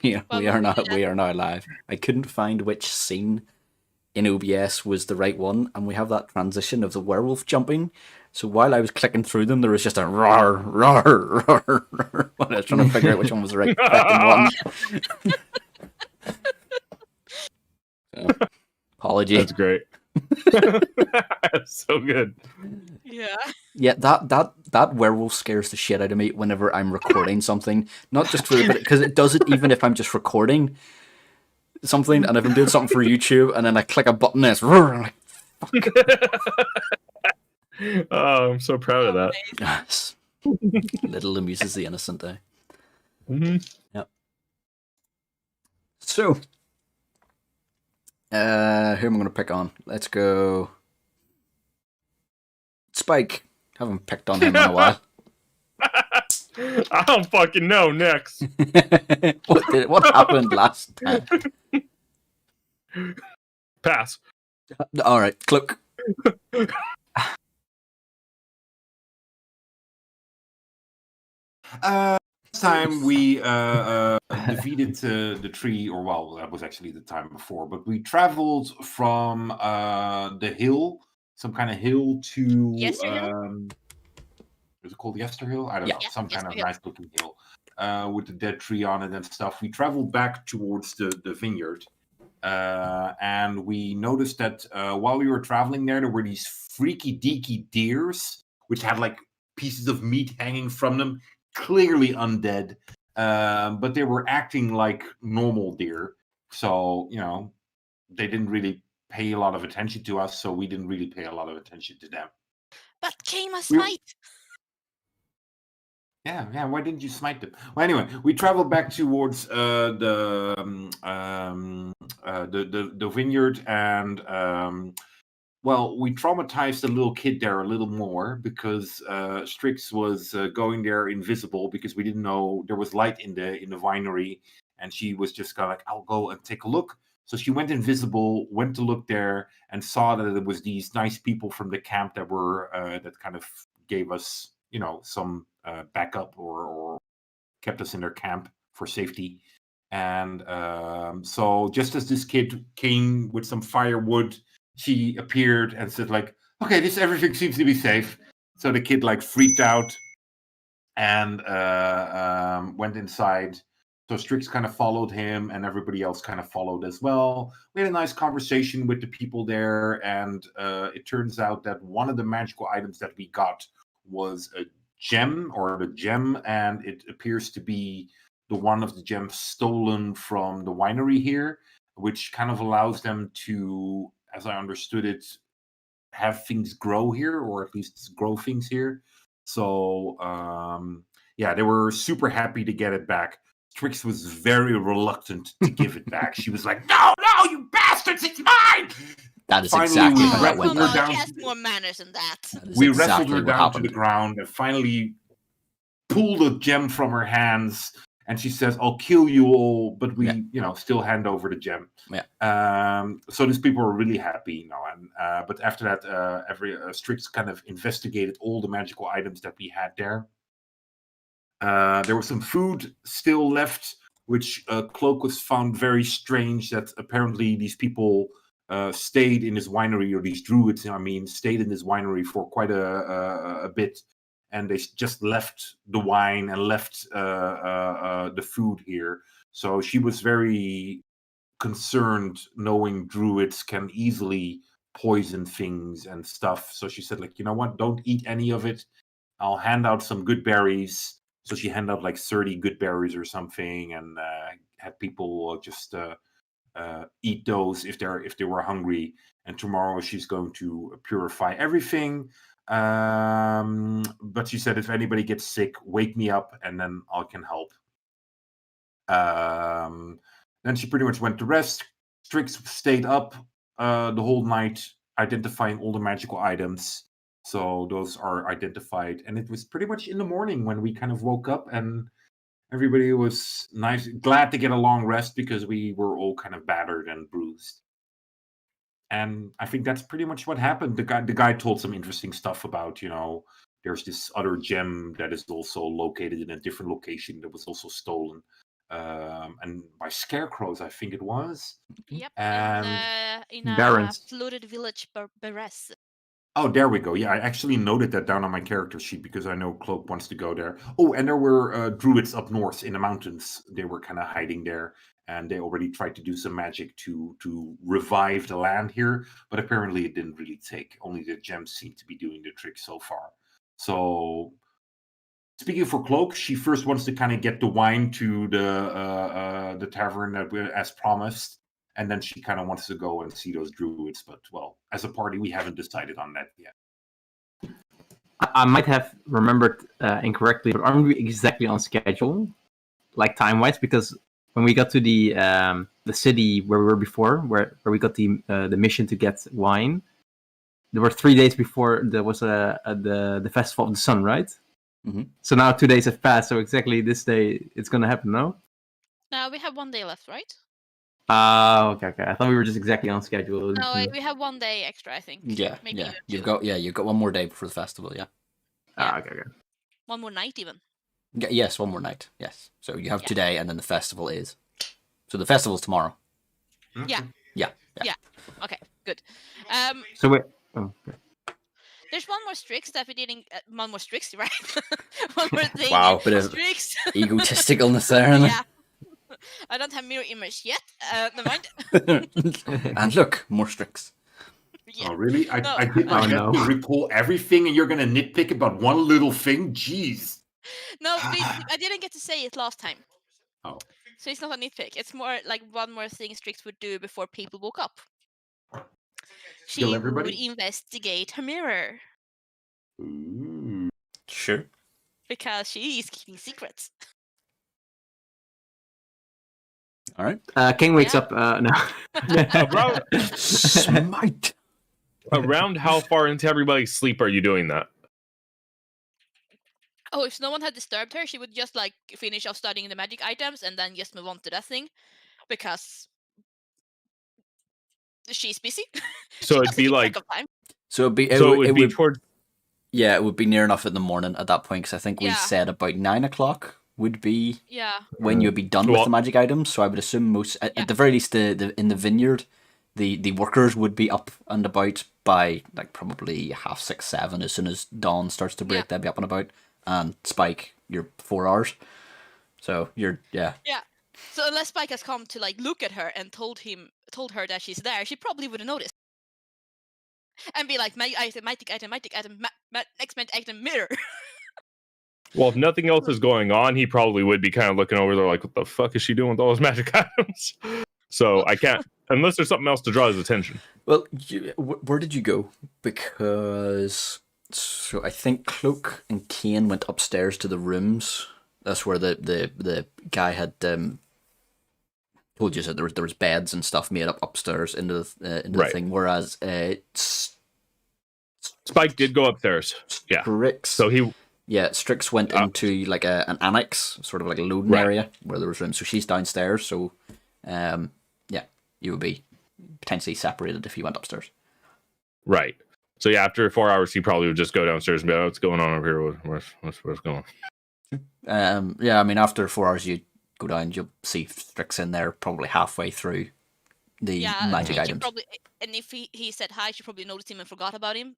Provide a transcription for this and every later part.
Yeah, Well, we are now live. I couldn't find which scene in OBS was the right one, and we have that transition of the werewolf jumping. So while I was clicking through them, there was just a roar, roar, roar, roar when I was trying to figure out which one was the right fucking one. So, apology. That's great. That's so good. yeah. Yeah, that werewolf scares the shit out of me whenever I'm recording something. Not just for the bit, because it does it even if I'm just recording something, and if I'm doing something for YouTube, and then I click a button, and it's roar, I'm like, Oh, I'm so proud of that. yes. Little amuses the innocent, eh? Mm-hmm. Yep. So, who am I going to pick on? Let's go. Spike. Haven't picked on him in a while. I don't fucking know. Next. What happened last time? Pass. All right, Cloak. Last time we defeated the tree, or well, that was actually the time before, but we traveled from the hill, some kind of hill to Yesterhill? Is it called Yesterhill? I don't know, some kind of Yesterhill. nice looking hill with the dead tree on it and stuff. We traveled back towards the vineyard, and we noticed that while we were traveling there were these freaky deaky deers which had like pieces of meat hanging from them, clearly undead, but they were acting like normal deer. So, they didn't really pay a lot of attention to us, so we didn't really pay a lot of attention to them. But came a smite. Yeah. Why didn't you smite them? Well, anyway, we traveled back towards the vineyard, and well, we traumatized the little kid there a little more because Strix was going there invisible because we didn't know there was light in the winery, and she was just kind of like, I'll go and take a look. So she went invisible, went to look there, and saw that it was these nice people from the camp that were that kind of gave us, some backup or kept us in their camp for safety. And so just as this kid came with some firewood, she appeared and said like, okay, everything seems to be safe. So the kid like freaked out and went inside. So Strix kind of followed him, and everybody else kind of followed as well. We had a nice conversation with the people there, and it turns out that one of the magical items that we got was a gem, and it appears to be the one of the gems stolen from the winery here, which kind of allows them to, as I understood it, have things grow here, or at least grow things here. So yeah, they were super happy to get it back. Strix was very reluctant to give it back. She was like, "No, you bastards, it's mine!" That is Finally, exactly we how that wrestled went her down. down. She has more manners than that. We exactly wrestled her what down happened. to the ground and finally pulled a gem from her hands. And she says, "I'll kill you all," but we, still hand over the gem. Yeah. So these people were really happy, and but after that, every Strix kind of investigated all the magical items that we had there. There was some food still left, which Cloak was found very strange. That apparently these people stayed in this winery, or these druids, stayed in this winery for quite a bit. And they just left the wine and left the food here. So she was very concerned, knowing druids can easily poison things and stuff. So she said, like, you know what? Don't eat any of it. I'll hand out some good berries. So she handed out like 30 good berries or something, and had people just eat those if they were hungry. And tomorrow she's going to purify everything. But she said, if anybody gets sick, wake me up and then I can help. Then she pretty much went to rest. Strix stayed up the whole night, identifying all the magical items. So those are identified. And it was pretty much in the morning when we kind of woke up, and everybody was glad to get a long rest because we were all kind of battered and bruised. And I think that's pretty much what happened. The guy told some interesting stuff about, there's this other gem that is also located in a different location that was also stolen. and by scarecrows, I think it was. Yep. And in a Barons. flooded village, Beres. Oh, there we go. Yeah, I actually noted that down on my character sheet because I know Cloak wants to go there. Oh, and there were druids up north in the mountains. They were kind of hiding there, and they already tried to do some magic to revive the land here, but apparently it didn't really take. Only the gems seem to be doing the trick so far. So, speaking for Cloak, she first wants to kind of get the wine to the tavern as promised. And then she kind of wants to go and see those druids. But, well, as a party, we haven't decided on that yet. I might have remembered incorrectly, but aren't we exactly on schedule, like time-wise? Because when we got to the city where we were before, where we got the mission to get wine, there were 3 days before there was the Festival of the Sun, right? Mm-hmm. So now 2 days have passed, so exactly this day it's going to happen, no? Now we have 1 day left, right? Okay. I thought we were just exactly on schedule. No, we have 1 day extra, I think. Yeah, Maybe yeah. even You've got one more day before the festival. Yeah. Okay. 1 more night, even. Yes, one more night. Yes. So you have Yeah. today, and then the festival is. So the festival's tomorrow. Yeah. Yeah. Okay, good. So wait. Oh, okay. There's one more Strix that we didn't. One more Strix, right? One more thing. Wow, bit of Strix. egotisticalness there. Isn't Yeah. I don't have mirror image yet. Never mind. it? And look, more Strix. Yeah. Oh, really? No. I did my best to recall everything, and you're going to nitpick about one little thing? Jeez. No, I didn't get to say it last time. Oh. So it's not a nitpick. It's more like one more thing Strix would do before people woke up. She Kill would everybody? investigate her mirror Ooh. Sure. because she is keeping secrets. All right. King wakes Yeah. up. No. Around, Smite. around how far into everybody's sleep are you doing that? Oh, if no one had disturbed her, she would just like finish off studying the magic items and then just move on to that thing because she's busy. So She it'd doesn't be keep like, track of time. So it'd be. so it would be toward. Yeah, it would be near enough in the morning at that point because I think we Yeah. said about 9 o'clock would be Yeah. when you'd be done with Well- the magic items. So I would assume most, at Yeah. the very least, the in the vineyard, the workers would be up and about by like probably 6:30, 7. As soon as dawn starts to break, Yeah. they'll be up and about. And Spike, you're 4 hours. So you're Yeah. So unless Spike has come to like look at her and told her that she's there, she probably would have noticed. And be like, magic item, next magic item, mirror. Well, if nothing else is going on, he probably would be kind of looking over there like, what the fuck is she doing with all those magic items? So I can't, unless there's something else to draw his attention. well. Where did you go? Because so I think Cloak and Kane went upstairs to the rooms. That's where the guy had told you that there was beds and stuff made up upstairs into the Right. thing. Whereas Spike did go upstairs. Yeah. Strix, So he, Strix went into like an annex, sort of like a loading Right. area where there was rooms. So she's downstairs. So, you would be potentially separated if you went upstairs. right. So yeah, after 4 hours, he probably would just go downstairs and be like, what's going on over here? What's going on? I mean, after 4 hours, you go down, you'll see Strix in there, probably halfway through the magic she items. probably, and if he said hi, she probably noticed him and forgot about him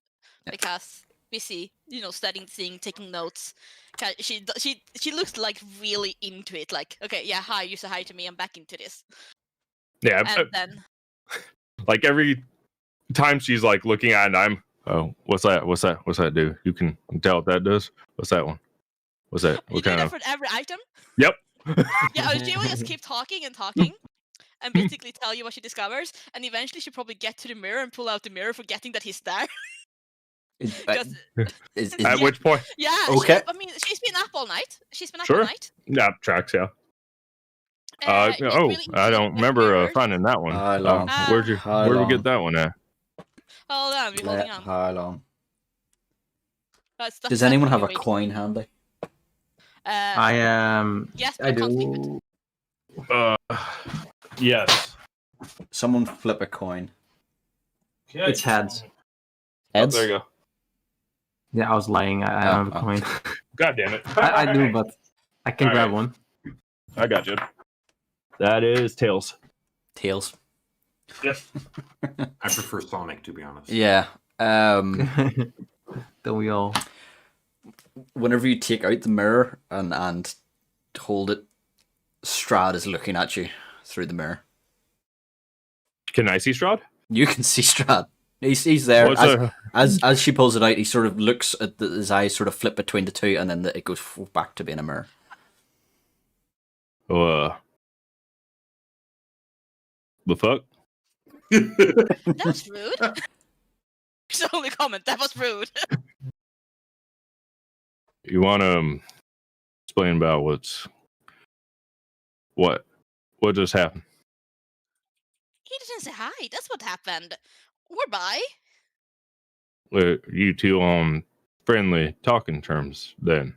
because busy, studying the thing, taking notes. 'Cause she looks like really into it. Like, okay, yeah, hi, you say hi to me, I'm back into this. Yeah. And then Like every time she's like looking at it, I'm, oh, what's that do? You can tell what that does. What's that one? What's that? you What do kind that of? for every item. Yep. Yeah, she will just keep talking and talking. And basically tell you what she discovers, and eventually she'll probably get to the mirror and pull out the mirror, forgetting that he's there. Just- At which point? Yeah. Okay. She's been up all night. Sure. All night. Yeah, tracks. Yeah. It's really I don't remember weird. finding that one. How long? Where'd How we long? get that one at? Hold on, we're holding on. How long? That's Does anyone have a definitely coin handy? I Yes, but I I can't flip it. do. Yes. Someone flip a coin. It's heads. Heads? There you go. Yeah, I was lying. I don't have a coin. God damn it. I do, but I can All grab right. one. I got you. That is Tails. Tails. Yes. I prefer Sonic, to be honest. Yeah. Don't we all? Whenever you take out the mirror and hold it, Strahd is looking at you through the mirror. Can I see Strahd? You can see Strahd. He's there. As she pulls it out, he sort of looks at his eyes sort of flip between the two, and then it goes back to being a mirror. The fuck? That was rude. It's the only comment. That was rude. You want to explain about what just happened? He didn't say hi. That's what happened. We're by. You two on friendly talking terms then?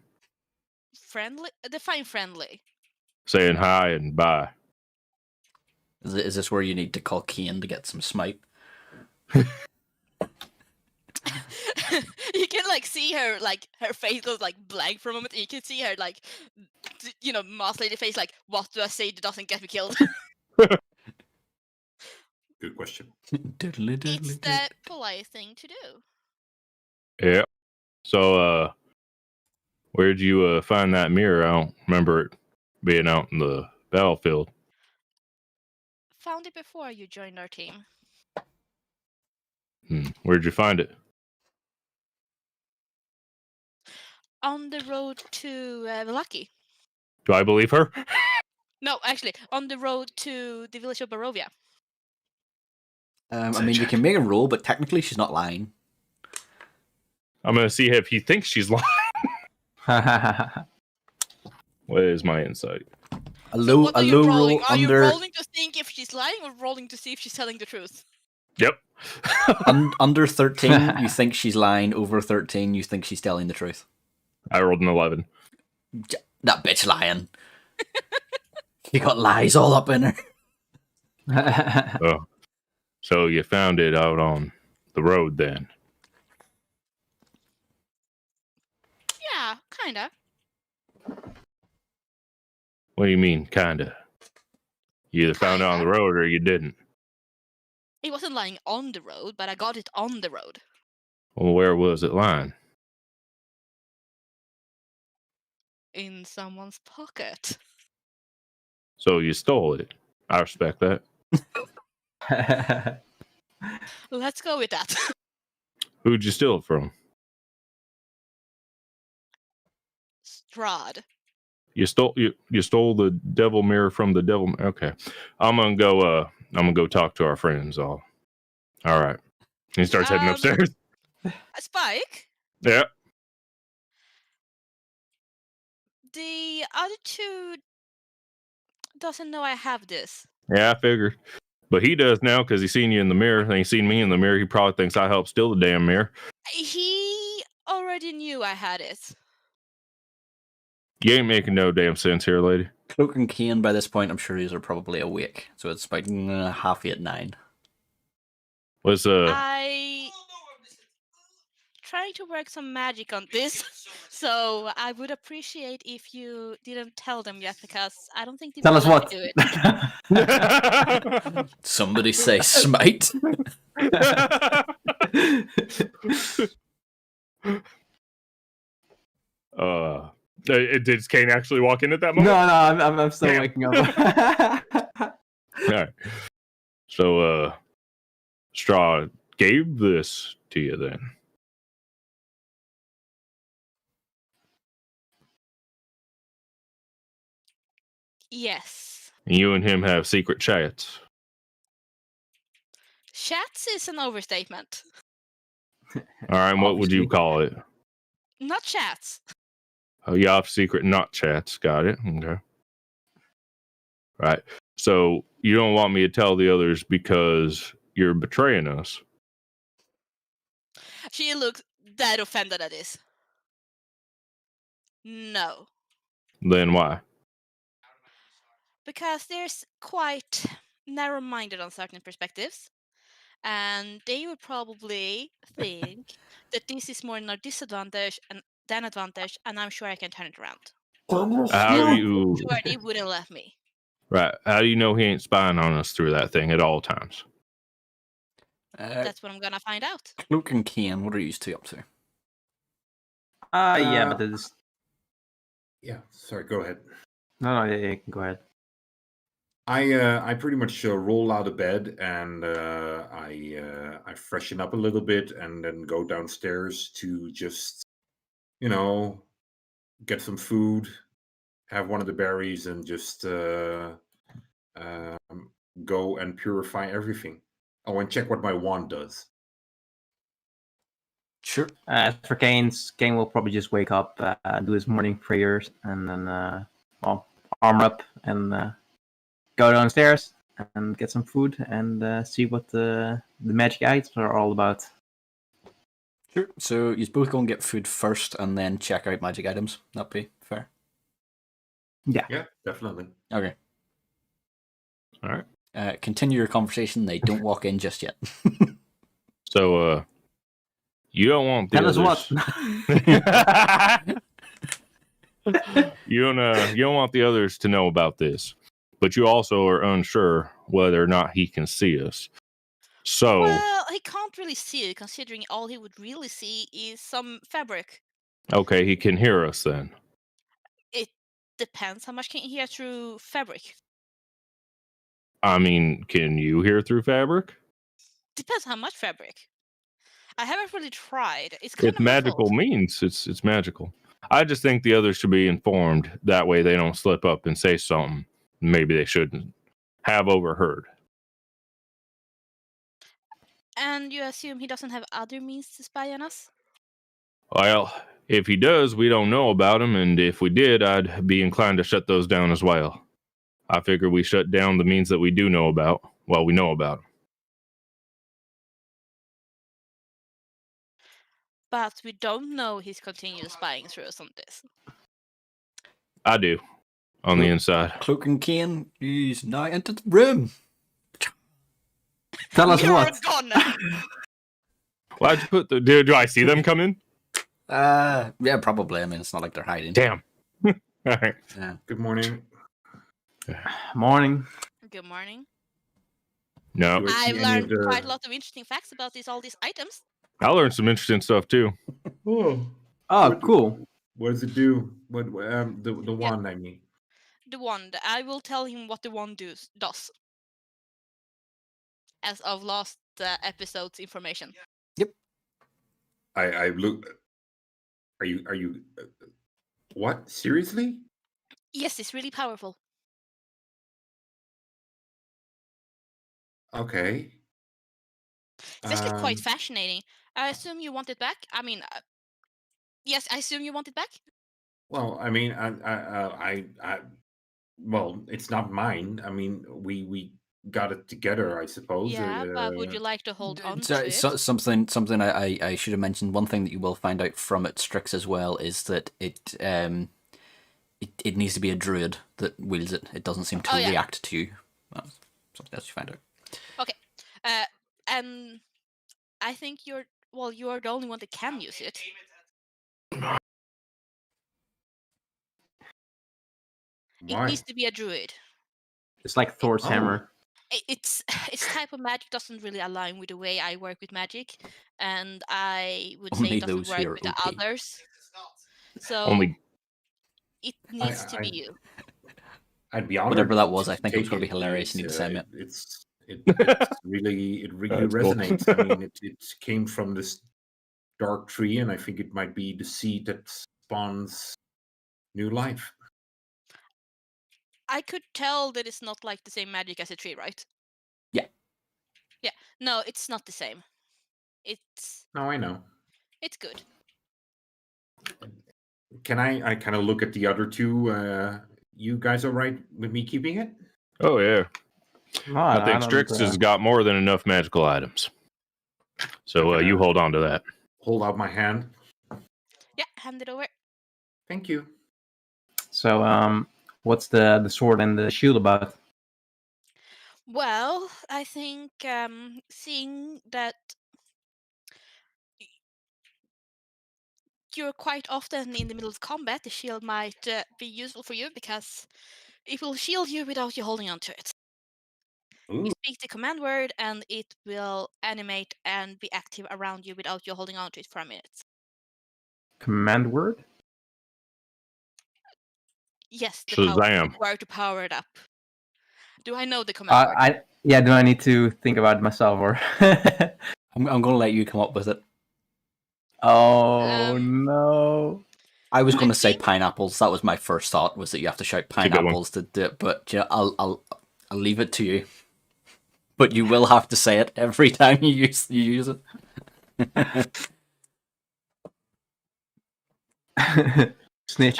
Friendly? Define friendly. Saying hi and bye. Is this where you need to call Kane to get some smite? You can like see her, like her face goes like blank for a moment, and you can see her like, moss lady face, like, what do I say that doesn't get me killed? Good question. It's the polite thing to do. Yeah. So, where'd you find that mirror? I don't remember it being out in the battlefield. Found it before you joined our team. Where'd you find it? On the road to Vallaki. Do I believe her? No, actually, on the road to the village of Barovia. I mean, you can make a roll, but technically she's not lying. I'm gonna see if he thinks she's lying. What is my insight? A low roll Are you under rolling to think if she's lying, or rolling to see if she's telling the truth? Yep. under 13. You think she's lying. Over 13, you think she's telling the truth. I rolled an 11. That bitch lying. You got lies all up in her. Oh. So you found it out on the road then? Yeah, kinda. What do you mean, kinda? You either found it on the road or you didn't. It wasn't lying on the road, but I got it on the road. Well, where was it lying? In someone's pocket. So you stole it. I respect that. Let's go with that. Who'd you steal it from? Strahd. You stole the devil mirror from the devil. Okay, I'm gonna go talk to our friends. All right. He starts heading upstairs. Spike. Yeah. The other two doesn't know I have this. Yeah, I figured. But he does now because he's seen you in the mirror and he's seen me in the mirror. He probably thinks I helped steal the damn mirror. He already knew I had it. You ain't making no damn sense here, lady. Cloak and Kane, by this point, I'm sure these are probably awake. So it's about 8:30, 9. Was I trying to work some magic on this, so I would appreciate if you didn't tell them yet, because I don't think they Tell will us let what. me do it. Somebody say smite. Did Kane actually walk in at that No, moment? I'm still Damn. waking up. All right. So, Strahd gave this to you then. Yes. You and him have secret chats. Chats is an overstatement. All right, what would you Obviously. call it? Not chats. Oh, you have secret not chats. Got it. Okay. Right. So you don't want me to tell the others because you're betraying us. She looks that offended at this. No. Then why? Because there's quite narrow-minded on certain perspectives. And they would probably think that this is more in our disadvantage than advantage, and I'm sure I can turn it around. How you? Sure, they wouldn't let me. Right. How do you know he ain't spying on us through that thing at all times? That's what I'm gonna find out. Cloak and Kane, what are you two up to? Yeah, Uh, but it is. Yeah, sorry, go ahead. No, yeah, you can go ahead. I pretty much roll out of bed and I freshen up a little bit and then go downstairs to just get some food, have one of the berries, and just go and purify everything. Oh, and check what my wand does. Sure. As for Kane will probably just wake up, do his morning prayers, and then arm up and go downstairs and get some food and see what the magic items are all about. Sure. So you both go and get food first and then check out magic items. That'd be fair. Yeah, definitely. Okay. All right. Continue your conversation. They don't walk in just yet. So, you don't want the Tell us others. what. You don't want the others to know about this, but you also are unsure whether or not he can see us. So, Well, he can't really see it, considering all he would really see is some fabric. okay, he can hear us then. It depends how much can you hear through fabric. I mean, can you hear through fabric? Depends how much fabric. I haven't really tried. It's kind It's of my magical fault. means. It's magical. I just think the others should be informed. That way they don't slip up and say something maybe they shouldn't have overheard. And you assume he doesn't have other means to spy on us? Well, if he does, we don't know about him, and if we did, I'd be inclined to shut those down as well. I figure we shut down the means that we do know about. Well, we know about. But we don't know he's continued spying through us on this. I do, on the inside. Cloak and Kane, he's now entered the room. Tell us You're what. gone! Why'd you put the? Do I see them come in? Yeah, probably. I mean, it's not like they're hiding. Damn. All right. Yeah. Good morning. Morning. Good morning. No, Do I see I've any learned of the- quite a lot of interesting facts about all these items. I learned some interesting stuff too. Oh, Oh, What- cool. what does it do? What the wand? I mean, The wand. I will tell him what the wand does. As of last episode's information. I look. Are you? What? Seriously? Yes, it's really powerful. Okay. It's actually quite Um, fascinating. I assume you want it back? I mean, yes, I assume you want it back? Well, I mean, well, it's not mine. I mean, we got it together, I suppose. Yeah, but would you like to hold on So, to it? something I should have mentioned. One thing that you will find out from it, Strix, as well, is that it needs to be a druid that wields it. It doesn't seem to Oh, yeah. react to something else you find out. And I think you are the only one that can use it. It Why? needs to be a druid. It's like Thor's Oh. hammer. Its type of magic doesn't really align with the way I work with magic, and I would say Only it doesn't those work who are with the OP. others. So Only it needs to be you. I'd be honored. Whatever that was, to I think it was take gonna be hilarious. You need to send me it. It's really it really That's cool. resonates. I mean, it came from this dark tree, and I think it might be the seed that spawns new life. I could tell that it's not like the same magic as a tree, right? Yeah. Yeah. No, it's not the same. It's No, I know. good. Can I kind of look at the other two? You guys all right with me keeping it? Oh yeah. No, I think don't, Strix has got more than enough magical items. So you hold on to that. Hold out my hand. Yeah, hand it over. Thank you. So, what's the sword and the shield about? Well, I think seeing that you're quite often in the middle of combat, the shield might be useful for you because It will shield you without you holding onto it. Ooh. You speak the command word, and it will animate and be active around you without you holding onto it for a minute. Command word? Yes, the Shazam. where to power it up. Do I know the command word? Do I need to think about it myself or? I'm going to let you come up with it. Oh no! I was going to say think- pineapples. That was my first thought. Was that you have to shout a good one. pineapples to do it? But you know, I'll leave it to you. But you will have to say it every time you use it. Snitch.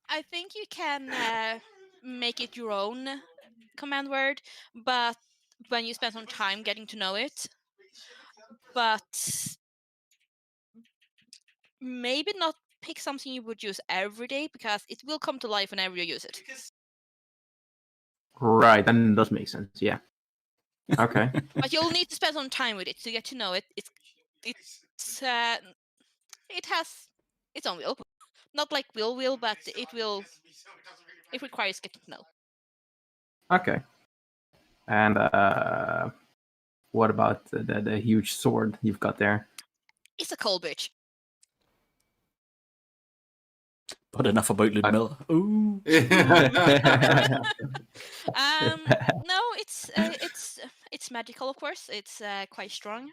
I think you can make it your own command word, but when you spend some time getting to know it, but maybe not pick something you would use every day because it will come to life whenever you use it. Right, then it does make sense. Yeah. Okay. But you'll need to spend some time with it to get to know it. It has its own will, not like will, but it will. It requires getting to know. Okay. And what about the huge sword you've got there? It's a cold bitch. But enough about Ludmilla. Ooh. No, it's magical, of course. It's quite strong.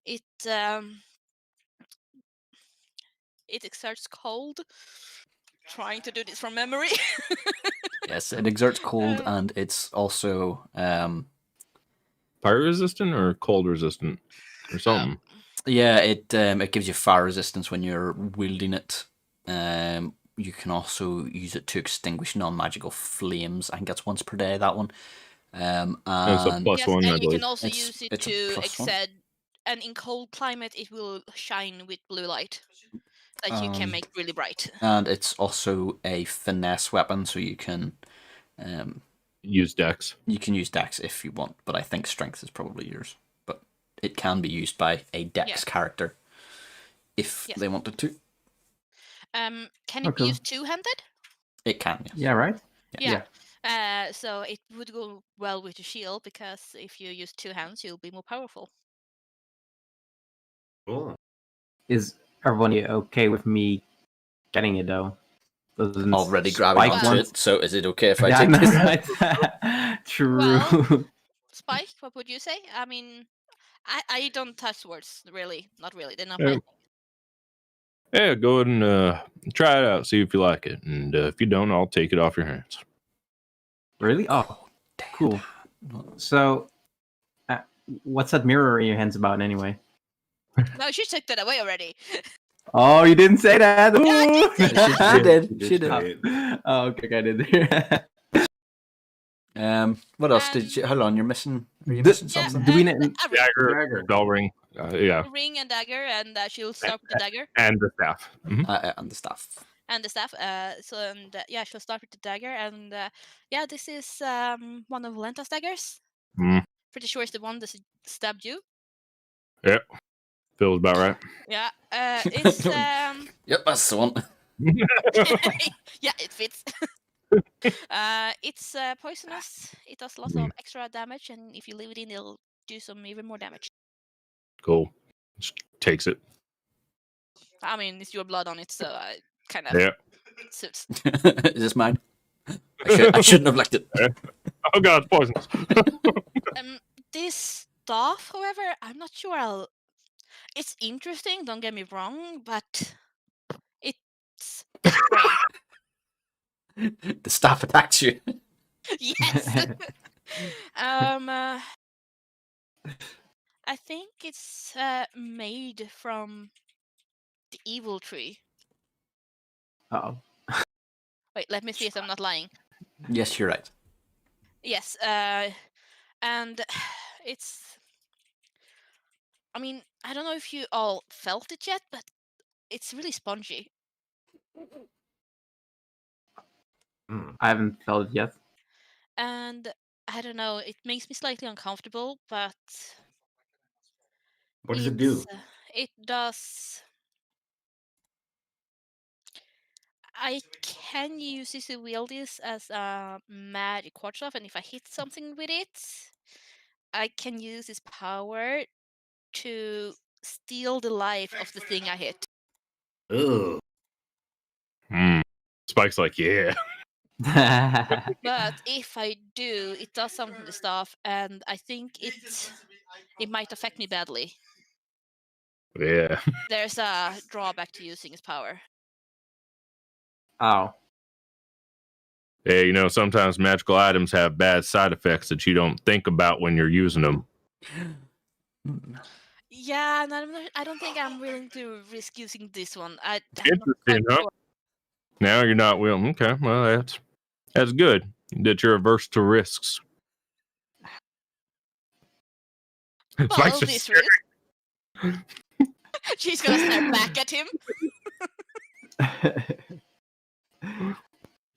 It exerts cold. Trying to do this from memory. Yes, it exerts cold, and it's also Fire resistant or cold resistant or something. yeah, it gives you fire resistance when you're wielding it. You can also use it to extinguish non-magical flames. I think that's once per day, that one. And it's a And plus yes, one, I and you believe. can also It's- use it it's a to plus one. excel. And in cold climate, it will shine with blue light that you can make really bright. and it's also a finesse weapon, so you can Use Dex. use Dex if you want, but I think Strength is probably yours. But it can be used by a Dex Yeah. character if Yes. they wanted to. Can it be Okay. used two-handed? It can, yes. Yeah, right? Yeah. So it would go well with the shield because if you use two hands, you'll be more powerful. Cool. Is everyone okay with me getting it though? Doesn't Already grabbing Spike onto want- it, so is it okay if I Yeah, take no, this? right. True. Well- Spike, what would you say? I mean, I don't touch swords, really. Not really. They're not Yeah. my Yeah, go ahead and try it out. See if you like it. And if you don't, I'll take it off your hands. Really? Oh, cool. So, what's that mirror in your hands about anyway? No, she took that away already. Oh, you didn't say that. Yeah, I did say that. She did. She She did did. say it. Oh, okay, I did. What else did you? Hold on, you're missing. Are you The- missing Yeah, something? Do we and know- a ring. Dagger, bell ring. Yeah, Ring and dagger, and she'll start with the dagger and the staff. Mhm. And the stuff. and the staff. Yeah, she'll start with the dagger, and yeah, this is one of Lenta's daggers. Mm. Pretty sure it's the one that stabbed you. Yep, feels about right. Yeah, it's Yep, that's the one. yeah, it fits. It's poisonous. It does lots of extra damage, and if you leave it in, it'll do some even more damage. Cool. Just takes it. I mean, it's your blood on it, so it kind of Yeah. suits. Is this mine? I shouldn't have licked it. Oh god, it's poisonous. This staff, however, I'm not sure. It's interesting. Don't get me wrong, but it's strange. The staff attacks you. Yes. I think it's made from the evil tree. Oh, Wait, let me see if I'm not lying. Yes, you're right. Yes, and it's. I mean, I don't know if you all felt it yet, but it's really spongy. I haven't felt it yet. And I don't know, it makes me slightly uncomfortable, but What does it do? it does. I can use this to wield this as a magic quartz staff, and if I hit something with it, I can use this power to steal the life of the thing I hit. Ugh. Spike's like, yeah. But if I do, it does something to the staff, and I think it might affect me badly. Yeah. There's a drawback to using his power. Oh. Yeah, you know, sometimes magical items have bad side effects that you don't think about when you're using them. Yeah, and I don't think I'm willing to risk using this one. I'm not Interesting, quite huh? sure. Now you're not willing. Okay, well, that's good that you're averse to risks. Spike's Well, just this risk. She's gonna stare back at him.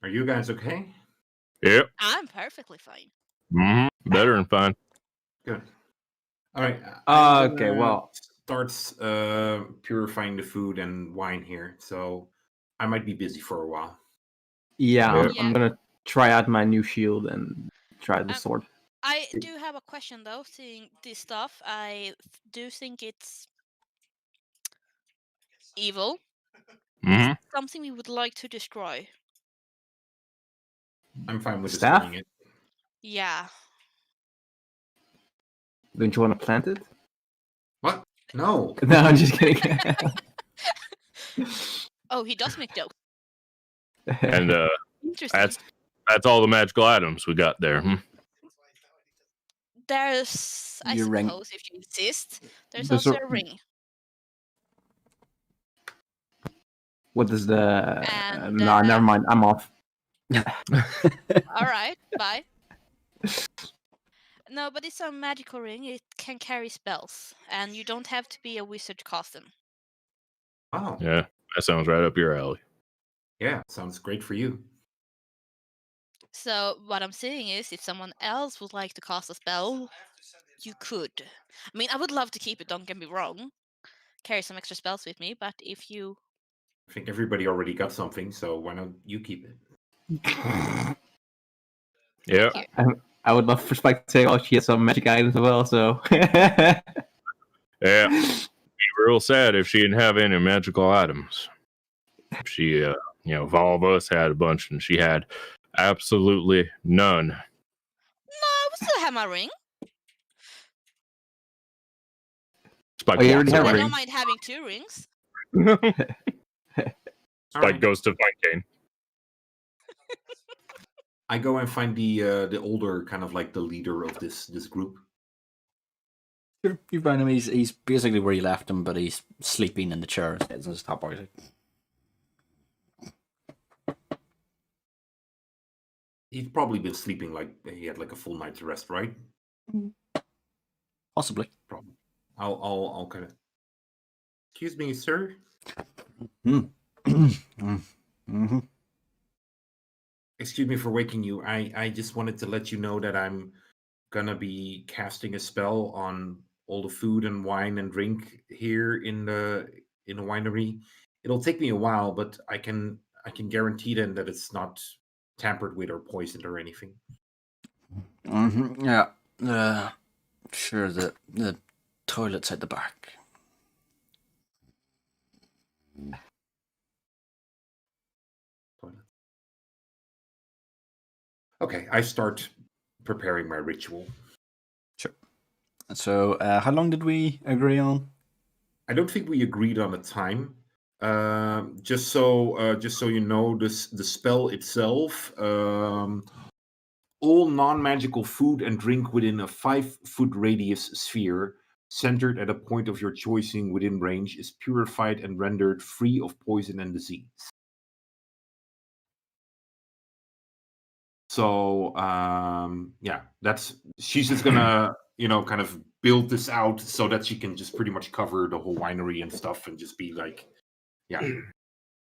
Are you guys okay? Yep. I'm perfectly fine. Better than fine. Good. All right. Okay, well. Starts purifying the food and wine here, so I might be busy for a while. Yeah, Yeah. I'm gonna try out my new shield and try the sword. I do have a question though. Seeing this stuff, I do think it's evil. Mhm. Something we would like to destroy. I'm fine with Staff? destroying it. Yeah. Don't you want to plant it? What? No. No, I'm just kidding. Oh, he does make jokes. And Interesting. that's all the magical items we got there. There's, I Your ring. suppose, if you insist, there's There's also a- a ring. What is the? And, No, never mind. I'm off. All right, bye. No, but it's a magical ring. It can carry spells, and you don't have to be a wizard to cast them. Oh, Yeah, that sounds right up your alley. yeah. Sounds great for you. So what I'm saying is, if someone else would like to cast a spell, you could. I mean, I would love to keep it. Don't get me wrong. Carry some extra spells with me, but if you, I think everybody already got something, so why don't you keep it? Yeah. Here. I would love for Spike to say, "Oh, she has some magic items as well." So. Yeah. It'd be real sad if she didn't have any magical items. She, you know, if all of us had a bunch and she had absolutely none. no, I would still have my ring. Spike Oh, you already walks have a I away. ring. don't mind having 2 rings. Spike Alright. goes to find Kane. I go and find the older, kind of like the leader of this group. You find him. He's basically where you left him, but he's sleeping in the chair. His head's in his top pocket. He's probably been sleeping like he had like a full night's rest, right? Possibly. Probably. I'll kind of. Excuse me, sir. Mm-hmm. Excuse me for waking you. I just wanted to let you know that I'm gonna be casting a spell on all the food and wine and drink here in the winery. It'll take me a while, but I can guarantee then that it's not tampered with or poisoned or anything. Mm-hmm. Yeah. Sure. The toilet's at the back. Okay, I start preparing my ritual. Sure. So, how long did we agree on? I don't think we agreed on a time. Just so you know, the spell itself. All non-magical food and drink within a 5-foot radius sphere, centered at a point of your choosing within range, is purified and rendered free of poison and disease. So, yeah, she's just gonna, kind of build this out so that she can just pretty much cover the whole winery and stuff and just be like, yeah,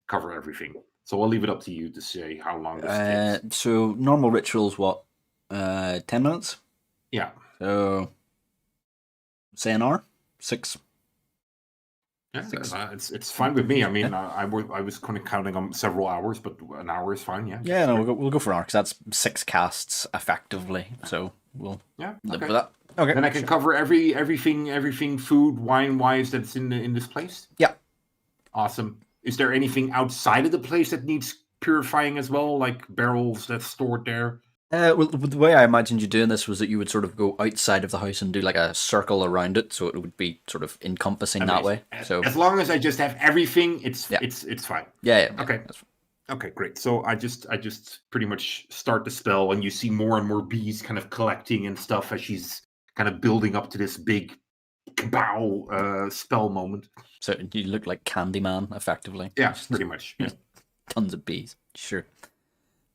cover everything. So I'll leave it up to you to say how long this takes. So normal rituals, what? 10 minutes. Yeah. So, say an hour. 6. Yeah, it's fine with me. I mean, I was kind of counting on several hours, but an hour is fine. Yeah. Yeah, no, we'll go for an hour, 'cause that's 6 casts effectively. So we'll live with that. Okay. Then I can cover everything food, wine wise that's in this place. Yeah. Awesome. Is there anything outside of the place that needs purifying as well, like barrels that's stored there? Well, the way I imagined you doing this was that you would sort of go outside of the house and do like a circle around it, so it would be sort of encompassing that way. So as long as I just have everything, it's fine. Yeah. Okay. Okay, great. So I just pretty much start the spell, and you see more and more bees kind of collecting and stuff as she's kind of building up to this big kabow spell moment. So you look like Candyman, effectively. Yeah, pretty much. Yeah. Tons of bees. Sure.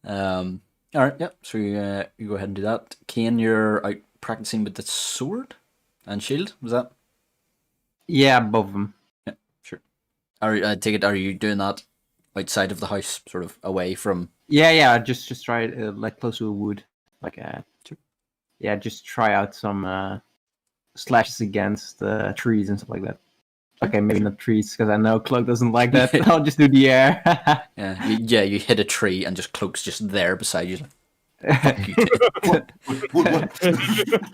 All right. Yeah. So you go ahead and do that. Kane, you're out practicing with the sword and shield. Was that? Yeah, both of them. Yeah. Sure. I take it. Are you doing that outside of the house, sort of away from? Yeah. Just try it like close to a wood, like Sure. Yeah, just try out some slashes against trees and stuff like that. Okay, maybe not trees, because I know Cloak doesn't like that. I'll just do the air. You hit a tree and just Cloak's just there beside you. Fuck you.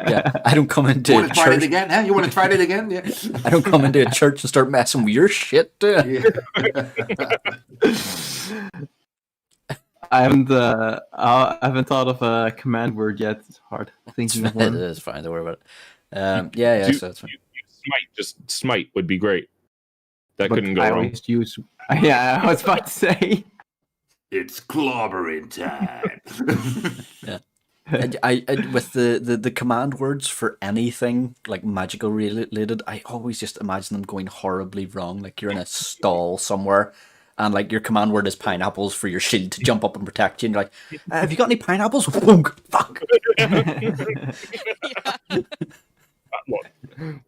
Yeah, I don't come into You want a to try it church. again? Huh? You want to try it again? Yeah. I don't come into a church and start messing with your shit. Yeah. I haven't thought of a command word yet. It's hard thinking of one. It's fine. Don't worry about it. Yeah. So that's fine. Smite would be great. That But couldn't go I wrong. always use. Yeah, I was about to say. It's clobbering time. I with the command words for anything like magical related, I always just imagine them going horribly wrong. Like you're in a stall somewhere, and like your command word is pineapples for your shield to jump up and protect you. And you're like, have you got any pineapples? Boom! Fuck!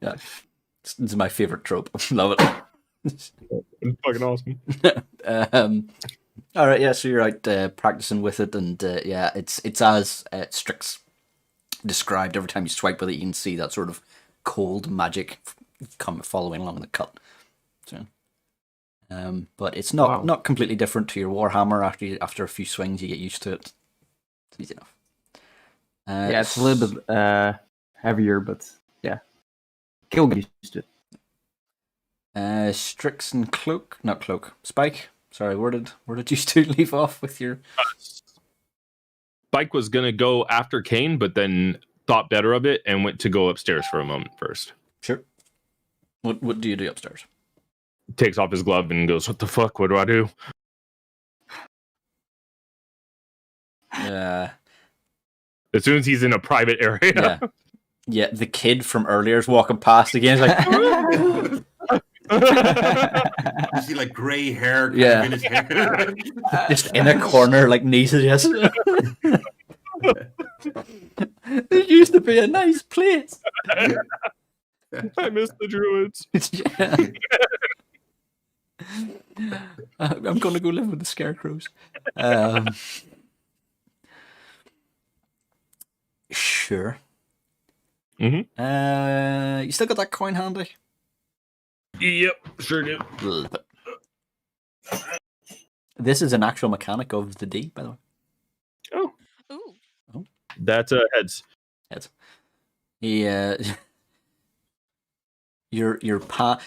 Yeah, it's my favorite trope. Love it. It's fucking awesome. All right, yeah. So you're out practicing with it, and yeah, it's as Strix described. Every time you swipe with it, you can see that sort of cold magic following along the cut. So, but it's not completely different to your Warhammer. After a few swings, you get used to it. It's easy enough. Yeah, it's a little bit heavier, but yeah, Kill get used to it. Strix and not Cloak. Spike. Sorry, where did you two leave off with your? Spike was gonna go after Kane, but then thought better of it and went to go upstairs for a moment first. Sure. What do you do upstairs? Takes off his glove and goes, "What the fuck? What do I do?" Yeah. As soon as he's in a private area. Yeah. The kid from earlier is walking past again. He's like, You see like gray hair kind of in his hair. just in a corner, like nieces. Yes. It used to be a nice place. I miss the druids. I'm going to go live with the scarecrows. Sure. Mm-hmm. You still got that coin handy? Yep, sure do. A little bit. This is an actual mechanic of the D, by the way. Oh. Ooh. That's heads. Heads. Yeah. Your palm.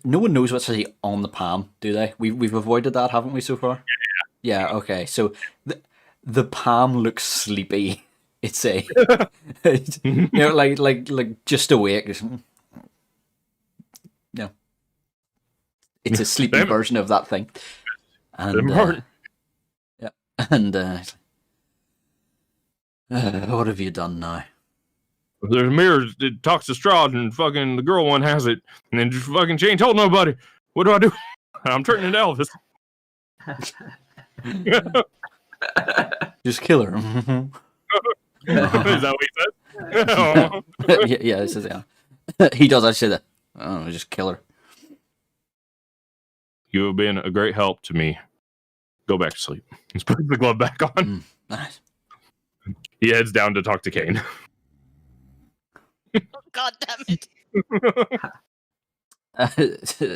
No one knows what's actually on the palm, do they? We've avoided that, haven't we, so far? Yeah. Okay. So the palm looks sleepy. It's like just awake. No. It's a sleepy version of that thing. And yeah. And what have you done now? There's a mirror that talks to Strahd, and fucking the girl one has it, and then just fucking she ain't told nobody. What do I do? I'm turning into Elvis. Just kill her. Is that what he said? Yeah, it says he does actually say that. Oh, just kill her. You have been a great help to me. Go back to sleep. He's putting the glove back on. Nice. He heads down to talk to Kane. God damn it.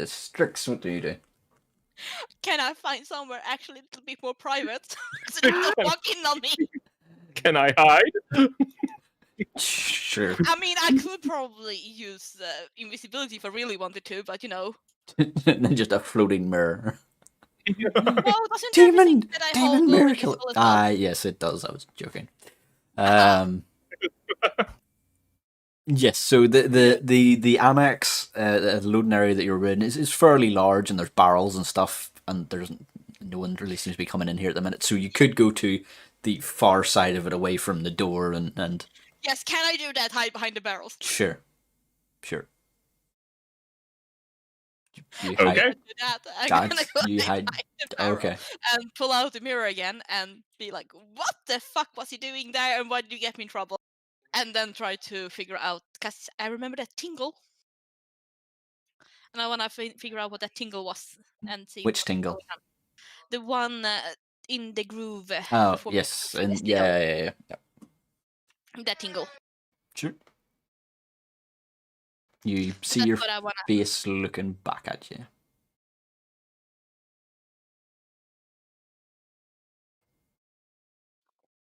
Strix, what do you do? Can I find somewhere actually a little bit more private so they don't walk in on me? Can I hide? Sure. I mean, I could probably use invisibility if I really wanted to, but And then just a floating mirror. no, doesn't Demon, everything that I hold demon go miracle. invisible as well? Yes, it does. I was joking. Yes, so the annex, the loading area that you're in is fairly large, and there's barrels and stuff, and there's no one really seems to be coming in here at the minute. So you could go to the far side of it, away from the door, and Yes, can I do that? Hide behind the barrels. sure. You Okay. hide. Do that. I'm Dad, gonna go you hide hide. behind the barrel Okay. and pull out the mirror again and be like, "What the fuck was he doing there? And why did you get me in trouble?" And then try to figure out, because I remember that tingle, and I want to figure out what that tingle was and see Which what's tingle? going on. The one in the groove. Oh, before we yes, go to and the steel. yeah. That tingle. Sure. You see That's your what I wanna. face looking back at you.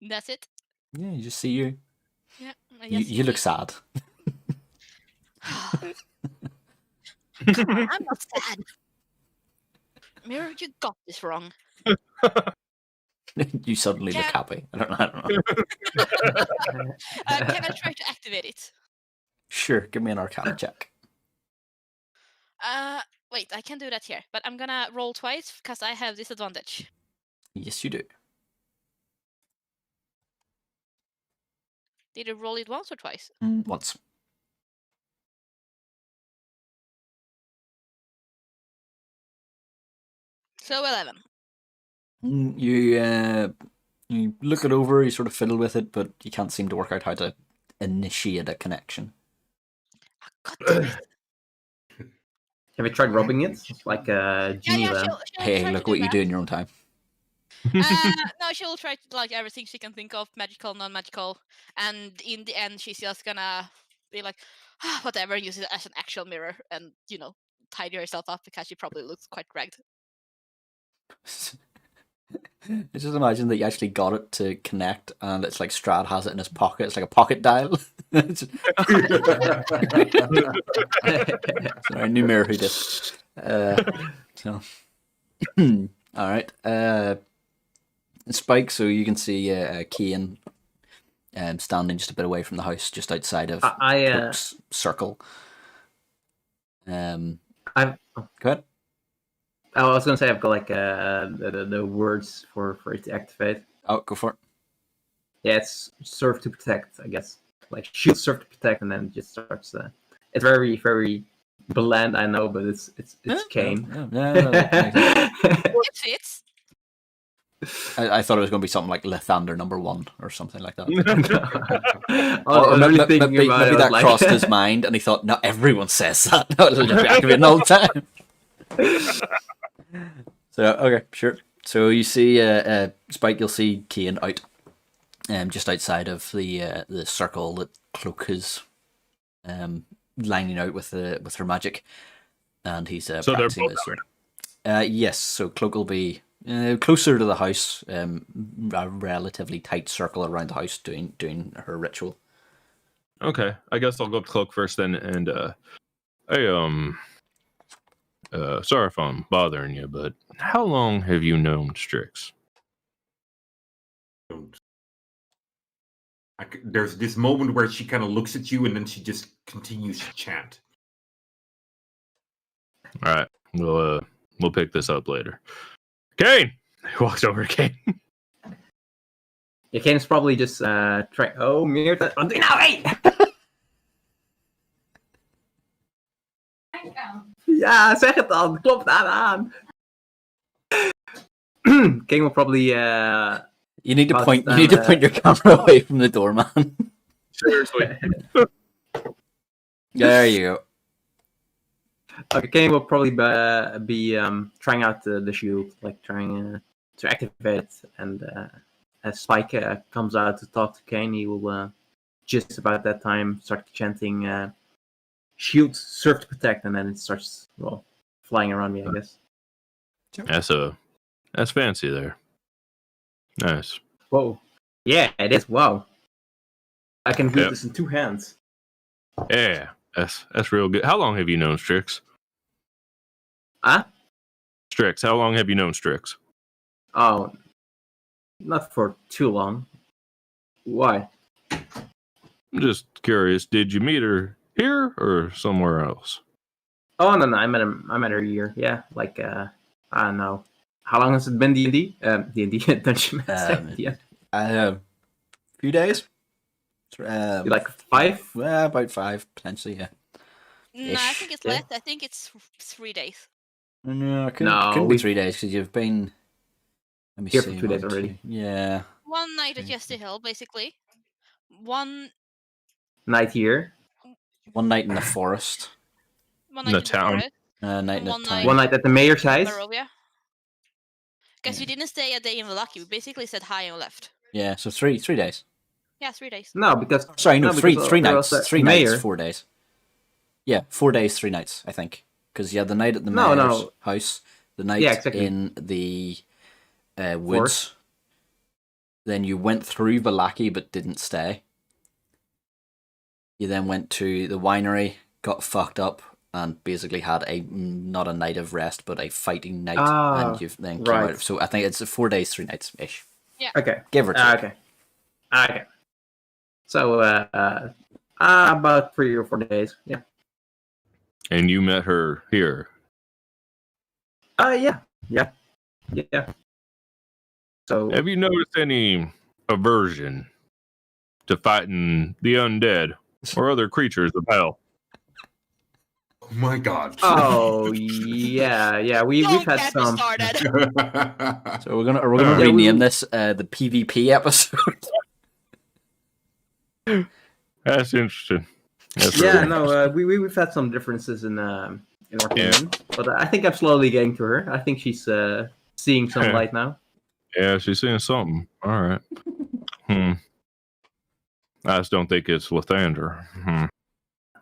That's it. Yeah, you just see you. Yeah. I You, just you look see- sad. Come on, I'm not sad. Mirror, you got this wrong. You suddenly look Can- happy. I don't know. Can I try to activate it? Sure, give me an Arcana check. Wait, I can do that here, but I'm gonna roll twice because I have disadvantage. Yes, you do. Did you roll it once or twice? Once. So 11. You look it over, you sort of fiddle with it, but you can't seem to work out how to initiate a connection. Oh, God damn it. Have you tried rubbing it? Like a genie Yeah, lamp? she'll Hey, try look to what you that. do in your own time. No, she'll try to like everything she can think of, magical, non-magical, and in the end, she's just gonna be like, whatever, use it as an actual mirror, and tidy herself up because she probably looks quite ragged. I just imagine that you actually got it to connect, and it's like Strahd has it in his pocket. It's like a pocket dial. Sorry, new mirror who did. So, all right. Spike. So you can see Kian standing just a bit away from the house, just outside of Cloak's circle. I've Go ahead. I was gonna say I've got like the words for it to activate. Oh, go for it. Yeah, it's serve to protect, I guess. Like shield, serve to protect, and then it just starts. It's very very bland, I know, but it's Kane. It fits. I thought it was going to be something like Lathander #1 or something like that. Or maybe maybe that crossed his mind, and he thought, "No, everyone says that. No, it'll just be activating all the time." So okay, sure. So you see, Spike. You'll see Kian out, just outside of the circle that Cloak is, lining out with her magic, and he's So they're practicing both his sword. Yes. So Cloak will be closer to the house, a relatively tight circle around the house, doing her ritual. Okay, I guess I'll go up to Cloak first then, and hey, sorry if I'm bothering you, but how long have you known Strix? There's this moment where she kind of looks at you and then she just continues to chant. All right, we'll pick this up later. Kane, he walks over to Kane. Yeah, Kane's probably just trying. Oh, meer dat. Nou, hey! Ja, zeg het dan. Klop het aan. Kane will probably. You need to But, point. You need to point your camera away from the door, man. Seriously. There you go. Okay, Kane will probably be trying out the shield, like trying to activate it. And as Spike comes out to talk to Kane, he will just about that time start chanting shield serve to protect, and then it starts flying around me, I guess. That's fancy there. Nice. Whoa. Yeah, it is. Wow. I can wield Yep. this in 2 hands. Yeah, that's real good. How long have you known Strix? Huh? Strix, how long have you known Strix? Oh, not for too long. Why? I'm just curious. Did you meet her here or somewhere else? Oh no, I met her a year. Yeah, like I don't know. How long has it been D&D? D&D Dungeon Master. Yeah, Few days. like 5. Well, about 5 potentially. Yeah. No, I Ish. think it's Yeah. less. I think it's 3 days. No, it No, couldn't be we- 3 days because you've been. Let me Here see. for 2 days 1, already. 2 Yeah. One night at Okay. Jester Hill, basically. One Night here. One night in the forest. one In night the in the town. forest. Night in And the one town. night- One night at the mayor's house. Barovia. Because we Yeah. didn't stay a day in Valaki. We basically said hi and left. Yeah, so 3 days. Yeah, 3 days. No, because Sorry, no, three because three there nights. was a 3 mayor. nights, 4 days. Yeah, 4 days, 3 nights. I think because you had the night at the No, mayor's no. house, the night Yeah, exactly. in the woods. Forest. Then you went through Valaki but didn't stay. You then went to the winery, got fucked up, and basically had not a night of rest, but a fighting night. Ah, and you've then came right. out. So I think it's 4 days, 3 nights ish. Okay. Give or take. Okay. So about 3 or 4 days. Yeah. And you met her here. Yeah. So Have you noticed any aversion to fighting the undead or other creatures of hell? Oh my god. oh yeah. We've Don't had get me some. started. So we're gonna Yeah, rename we- this the PvP episode. That's interesting. That's Yeah, really no, we've had some differences in our opinion, but I think I'm slowly getting to her. I think she's seeing some light now. Yeah, she's seeing something. All right. I just don't think it's Lathander.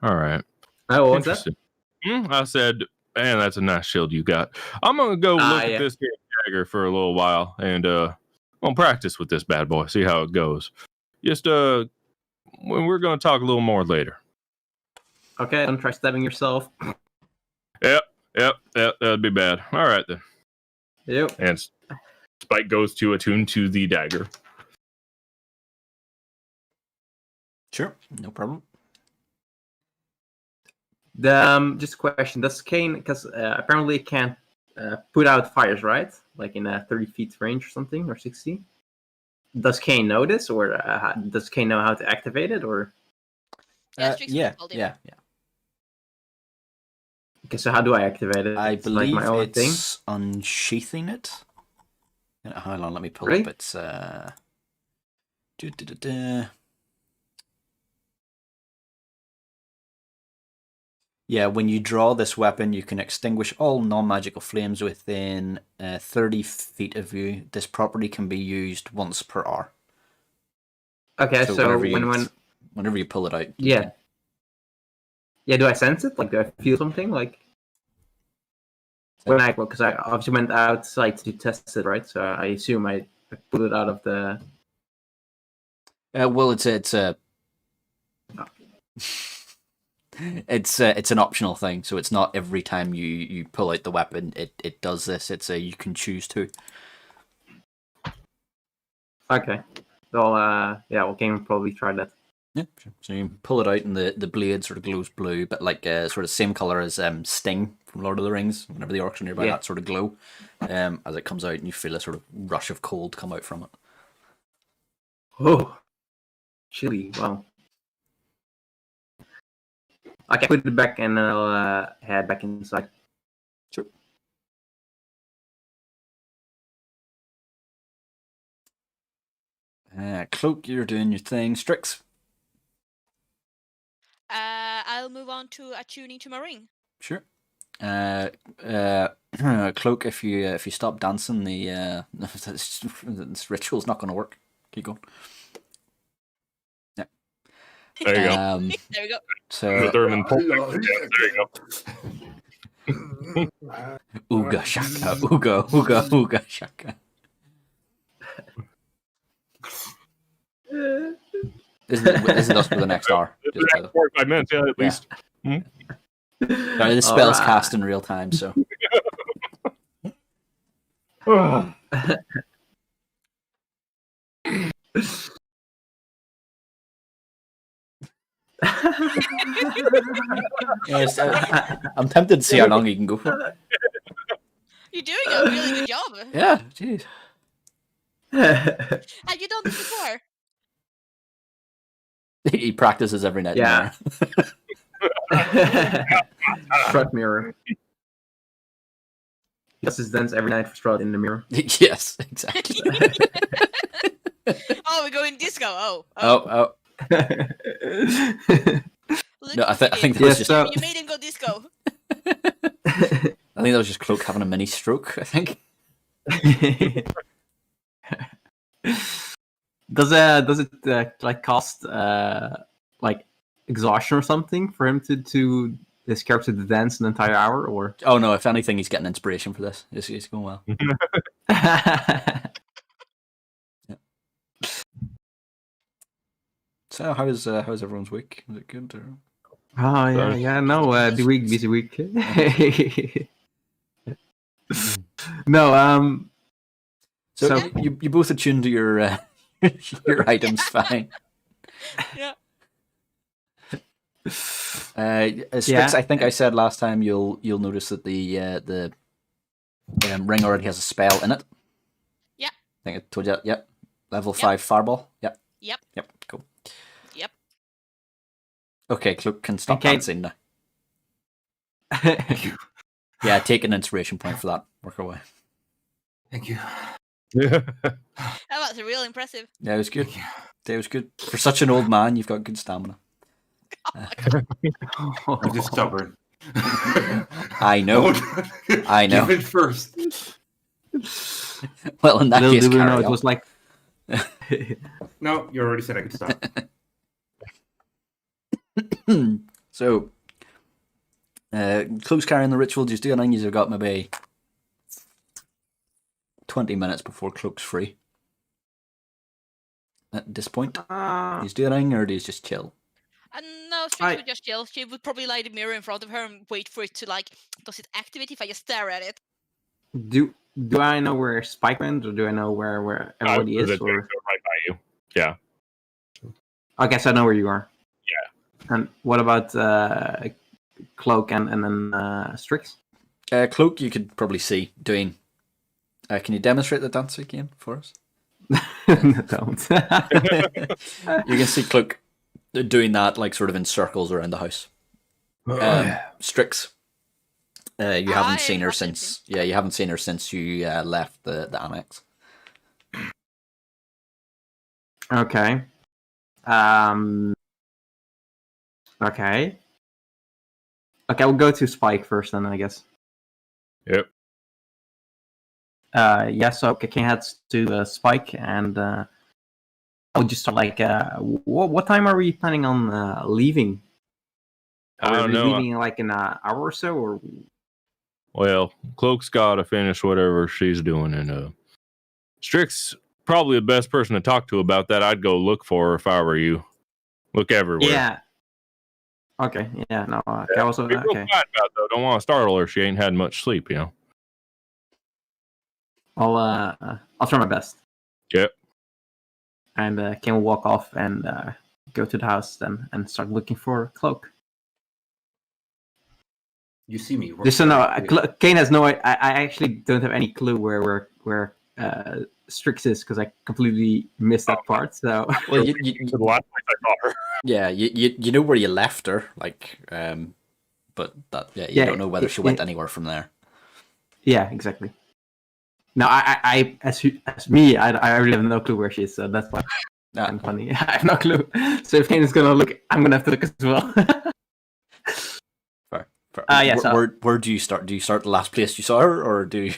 All right. Oh, what was that? Interesting. I said, man, that's a nice shield you got. I'm gonna go look yeah. at this here dagger for a little while, and I'm gonna practice with this bad boy, see how it goes. Just we're gonna talk a little more later. Okay, don't try stabbing yourself. Yep, that'd be bad. All right then. Yep. And Spike goes to attune to the dagger. Sure, no problem. Just a question: does Kane, because apparently it can't put out fires, right? Like in a 30 feet range or something, or 60. Does Kane know this, or does Kane know how to activate it, or? Yeah, Strix Yeah. told him. Okay, so how do I activate it? I It's believe like my own thing. it's unsheathing it. Hold on, let me pull Really? up its. Yeah, when you draw this weapon, you can extinguish all non-magical flames within 30 feet of you. This property can be used once per hour. Okay, so whenever you pull it out. Yeah. Yeah, do I sense it? Like, do I feel something? Like, because I obviously went outside to test it, right? So I assume I pulled it out of the. Well, it's a. It's an optional thing, so it's not every time you pull out the weapon it does this. It's you can choose to. Okay. Well, we can probably try that. Yeah, sure. So you pull it out, and the blade sort of glows blue, but like sort of same color as Sting from Lord of the Rings. Whenever the orcs are nearby, that sort of glow. As it comes out, and you feel a sort of rush of cold come out from it. Oh, chilly! Wow. Okay, put it back, and I'll head back inside. Sure. Cloak, you're doing your thing. Strix. I'll move on to attuning to my ring. Sure. Cloak, if you stop dancing, this ritual's not going to work. Keep going. Yeah. There you go. There we go. So Thurman pulled it. Yeah, there you go. ooga shaka, ooga ooga ooga shaka. This is us for the next hour. The Just by next the- 45 minutes, yeah, at least. Sorry, this spell's Alright. cast in real time, so yes, I'm tempted to see how long you can go for. You're doing a really good job. Yeah, jeez. Have you done this before? He practices every night. Yeah. Strahd mirror. He does his dance every night for Strahd in the mirror. Yes, exactly. Oh, we're going disco. Oh. Oh. Look No, I what think you that was Yes, just. so- did. You made him go disco. I think that was just Cloak having a mini stroke. I think. Does it like cost like exhaustion or something for him to his character to dance an entire hour or? Oh no! If anything, he's getting inspiration for this. It's going well. So how's everyone's week? Is it good? Or... Oh yeah. No, the week busy week. No, So, So- you both attuned to your your items fine. Yeah. Strix, Yeah. I think I said last time you'll notice that the ring already has a spell in it. Yeah. I think I told you that. Yep. Level Yep. 5 fireball. Yep. Yep. Yep. Cool. Yep. Okay, Cloak can stop Okay. dancing now. Yeah, take an inspiration point for that. Work away. Thank you. That was real impressive. Yeah, it was good. Thank you. It was good. For such an old man, you've got good stamina. I'm just stubborn. I know. I know. Give it first. Well, in that Little case, do we know carry it on. was like No, you already said I could stop. So, Cloak's carrying the ritual. Just do anything. You've got maybe 20 minutes before Cloak's free. At this point, he's doing anything, or do you just chill? And no, Strix would just chill. She would probably light a mirror in front of her and wait for it to like. Does it activate if I just stare at it? do I know where Spike went or do I know where everybody is? Or Right by you. Yeah. I guess I know where you are. Yeah. And what about Cloak and then Strix? Cloak, you could probably see doing. Can you demonstrate the dance again for us? Don't. You can see Cloak doing that, like sort of in circles around the house. Strix, you haven't seen her watching since. Yeah, you haven't seen her since you left the annex. Okay. Okay. Okay, we'll go to Spike first then, I guess. Yep. Yeah, so King heads to Spike and I'll just start like, what time are we planning on leaving? I Are don't we know. leaving like in an hour or so? Or Well, Cloak's got to finish whatever she's doing, and Strix probably the best person to talk to about that. I'd go look for her if I were you. Look everywhere. yeah. Okay, yeah, no, okay, I also, Be real okay. quiet about it, though. Don't want to startle her. She ain't had much sleep, you know. I'll try my best. Yep. And Ken will walk off and go to the house then and start looking for Cloak. You see me. Just so no, Kane has no. I actually don't have any clue where Strix is because I completely missed that part. So Well, To the last place I saw her. yeah, you know where you left her, like, but that you Yeah, don't know whether she went anywhere from there. yeah, exactly. No, I as me, I really have no clue where she is. So that's why I'm funny. I have no clue. So if Kane is gonna look, I'm gonna have to look as well. Fair. Yeah, so- Where do you start? Do you start the last place you saw her, or do you?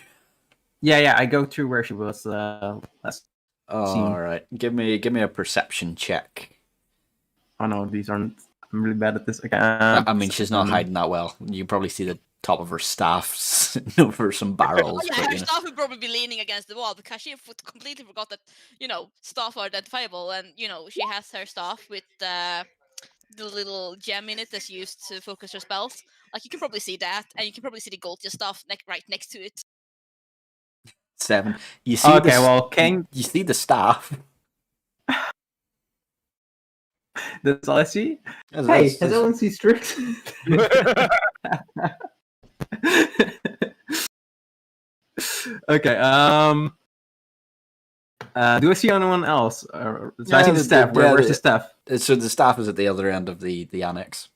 yeah, I go to where she was last. Oh, all right. Give me a perception check. Oh no, these aren't. I'm really bad at this. Okay. I mean, she's not hiding that well. You can probably see the top of her staff sitting over some Oh, barrels. yeah, but, her you know. staff would probably be leaning against the wall because she completely forgot that, staff are identifiable, and, she has her staff with the little gem in it that's used to focus her spells. Like, you can probably see that, and you can probably see the Gaultier staff right next to it. 7. You see Okay, the, well, Kane. you see the staff. That's all I see. That's- Hey, that's- has anyone seen Strix? Okay. Do I see anyone else? So I see the staff. Where's the staff? So the staff is at the other end of the annex.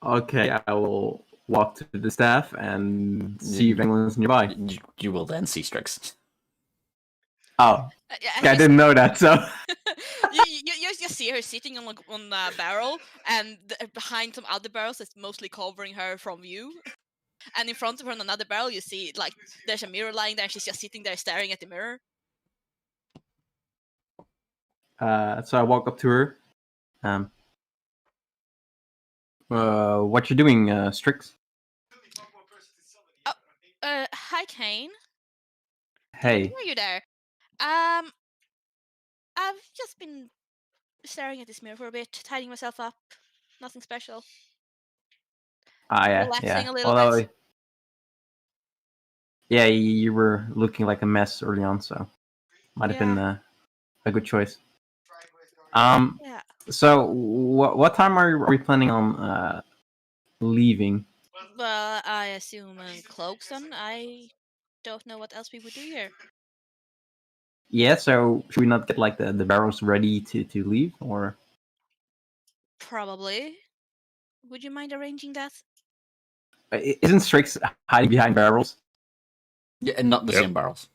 Okay, I will walk to the staff and see if anyone's nearby. You will then see Strix. Oh, Yeah, I didn't know that. So you just see her sitting on a barrel, and behind some other barrels that's mostly covering her from view. And in front of her on another barrel, you see there's a mirror lying there, and she's just sitting there staring at the mirror. so I walk up to her. What you doing, Strix? Hi, Kane. Hey. Why are you there? I've just been staring at this mirror for a bit, tidying myself up. Nothing special. Yeah, Relaxing yeah. a little Although, bit. yeah, you were looking like a mess early on, so might have been a good choice. Yeah. So what time are we planning on leaving? Well, I assume cloaks on. I don't know what else we would do here. Yeah, so should we not get like the barrels ready to leave, or? Probably. Would you mind arranging that? Isn't Strix hiding behind barrels? Yeah, and not the Yep. same barrels.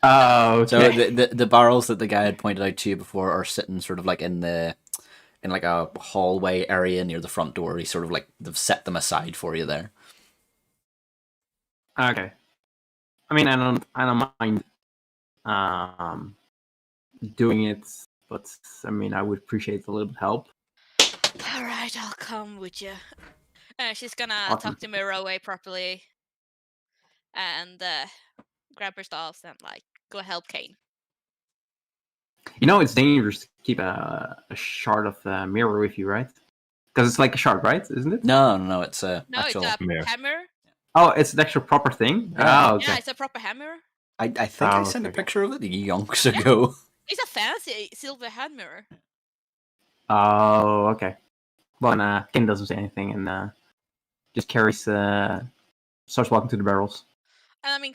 Oh, okay. So the barrels that the guy had pointed out to you before are sitting sort of like in like a hallway area near the front door. He sort of like they've set them aside for you there. Okay. I mean, I don't mind doing it, but I mean, I would appreciate a little bit of help. All right, I'll come with you. She's gonna Awesome. tuck the mirror away properly, and grab her staffs and go help Kane. You know, it's dangerous to keep a shard of mirror with you, right? Because it's like a shard, right? Isn't it? No, it's a No, actual. it's a Yeah. hammer. Oh, it's an actual proper thing. Yeah. Oh, okay. Yeah, it's a proper hammer. I think I sent a okay. picture of it yonks ago. It's a fancy silver hand mirror. Oh, okay. Well, Ken doesn't say anything and just carries, starts walking to the barrels. And I mean,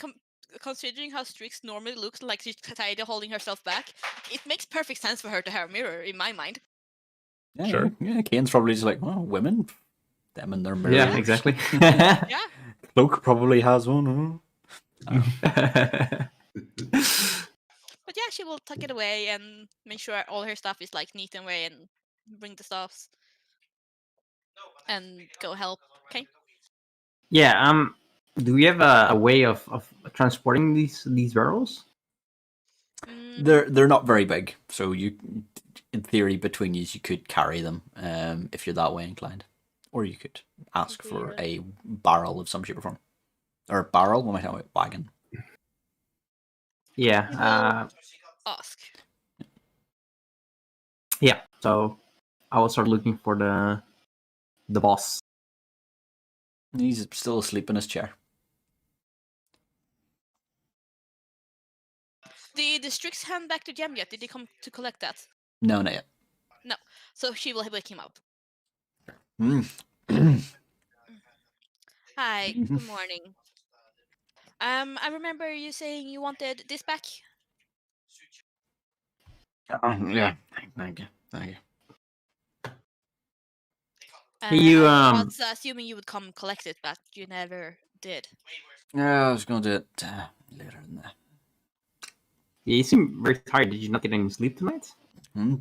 considering how Strix normally looks like she's tidy holding herself back, it makes perfect sense for her to have a mirror, in my mind. Yeah, Sure. Yeah, Kane's probably just like, well, women, them and their mirrors. Yeah, exactly. Yeah. Cloak probably has one. Huh? But yeah, she will tuck it away and make sure all her stuff is neat and away, and bring the stuffs and go help. Okay. Yeah. Do we have a way of transporting these barrels? They're not very big, so you, in theory, between you could carry them if you're that way inclined, or you could ask for a barrel of some shape or form, or a barrel. What am I talking about? Wagon. Yeah. Ask. Yeah. So I will start looking for the boss. He's still asleep in his chair. Did the Strix hand back the gem yet? Did he come to collect that? No, not yet. So she will wake him up. Mm. Hi, good morning. I remember you saying you wanted this back. Yeah, thank you. You, I was assuming you would come collect it, but you never did. Yeah, I was going to do it later in the. Yeah, you seem very tired. Did you not get any sleep tonight? Hmm?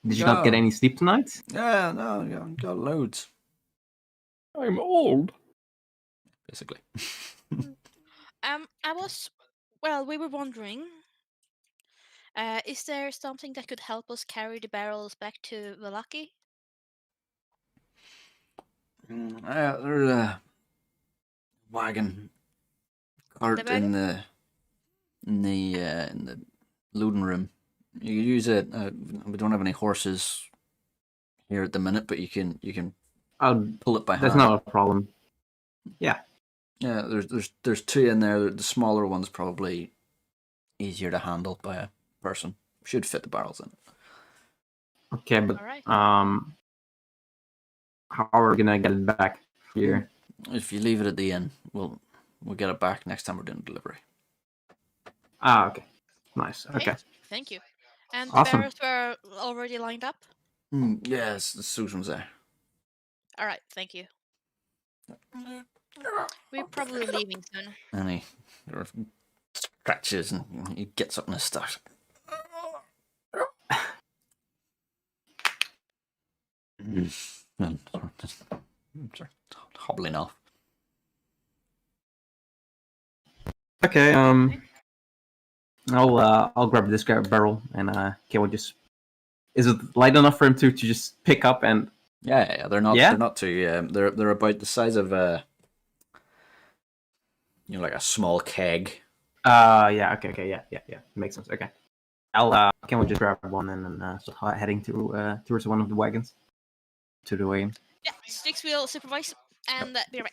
Did you not get No. any sleep tonight? Yeah, no, yeah, got loads, I'm old. basically. We were wondering, Is there something that could help us carry the barrels back to Valaki? There's a wagon cart wagon? in the loading room. You could use it. We don't have any horses here at the minute, but you can I'll, pull it by that's hand. not a problem. Yeah, there's two in there. The smaller one's probably easier to handle by a person. Should fit the barrels in. Okay, but Alright. how are we gonna get it back here? If you leave it at the inn, we'll get it back next time we're doing delivery. Ah, okay. Nice. Okay. Thank you. And the Awesome. barrels were already lined up? Yes, the Susan's there. Alright, thank you. We're probably leaving soon. And he scratches and he gets up in his start. And sort of hobbling off. Okay. I'll grab this barrel and we'll just. Is it light enough for him to just pick up and? Yeah, they're not. Yeah? They're not too. They're about the size of like a small keg. Yeah. Okay. Yeah. Makes sense. Okay. Can we just grab one and then start heading towards one of the wagons to the wagon? Yeah, Strix will supervise and be right.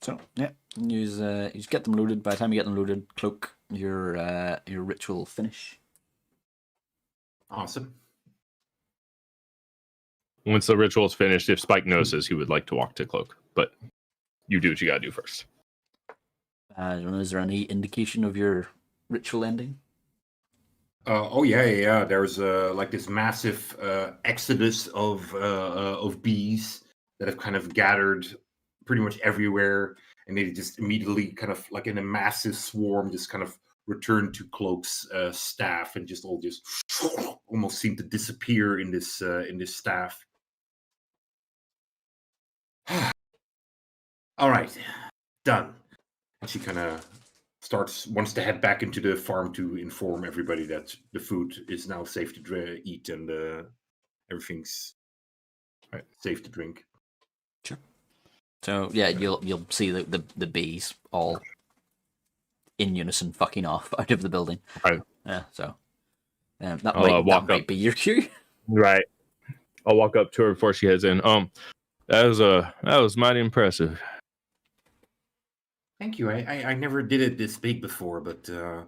So yeah, you just get them loaded. By the time you get them loaded, Cloak, your ritual finish. Awesome. Once the ritual's finished, if Spike notices, he would like to walk to Cloak, but you do what you gotta do first. I don't know, is there any indication of your ritual ending? Oh yeah. There's like this massive exodus of bees that have kind of gathered pretty much everywhere, and they just immediately kind of like in a massive swarm just kind of return to Cloak's staff and just almost seem to disappear in this staff. All right, done. And she kind of wants to head back into the farm to inform everybody that the food is now safe to eat and everything's safe to drink. Sure. So yeah, you'll see the bees all in unison fucking off out of the building. Right. Yeah. So that I'll walk might up. be your cue. Right. I'll walk up to her before she heads in. That was mighty impressive. Thank you. I never did it this big before, but That's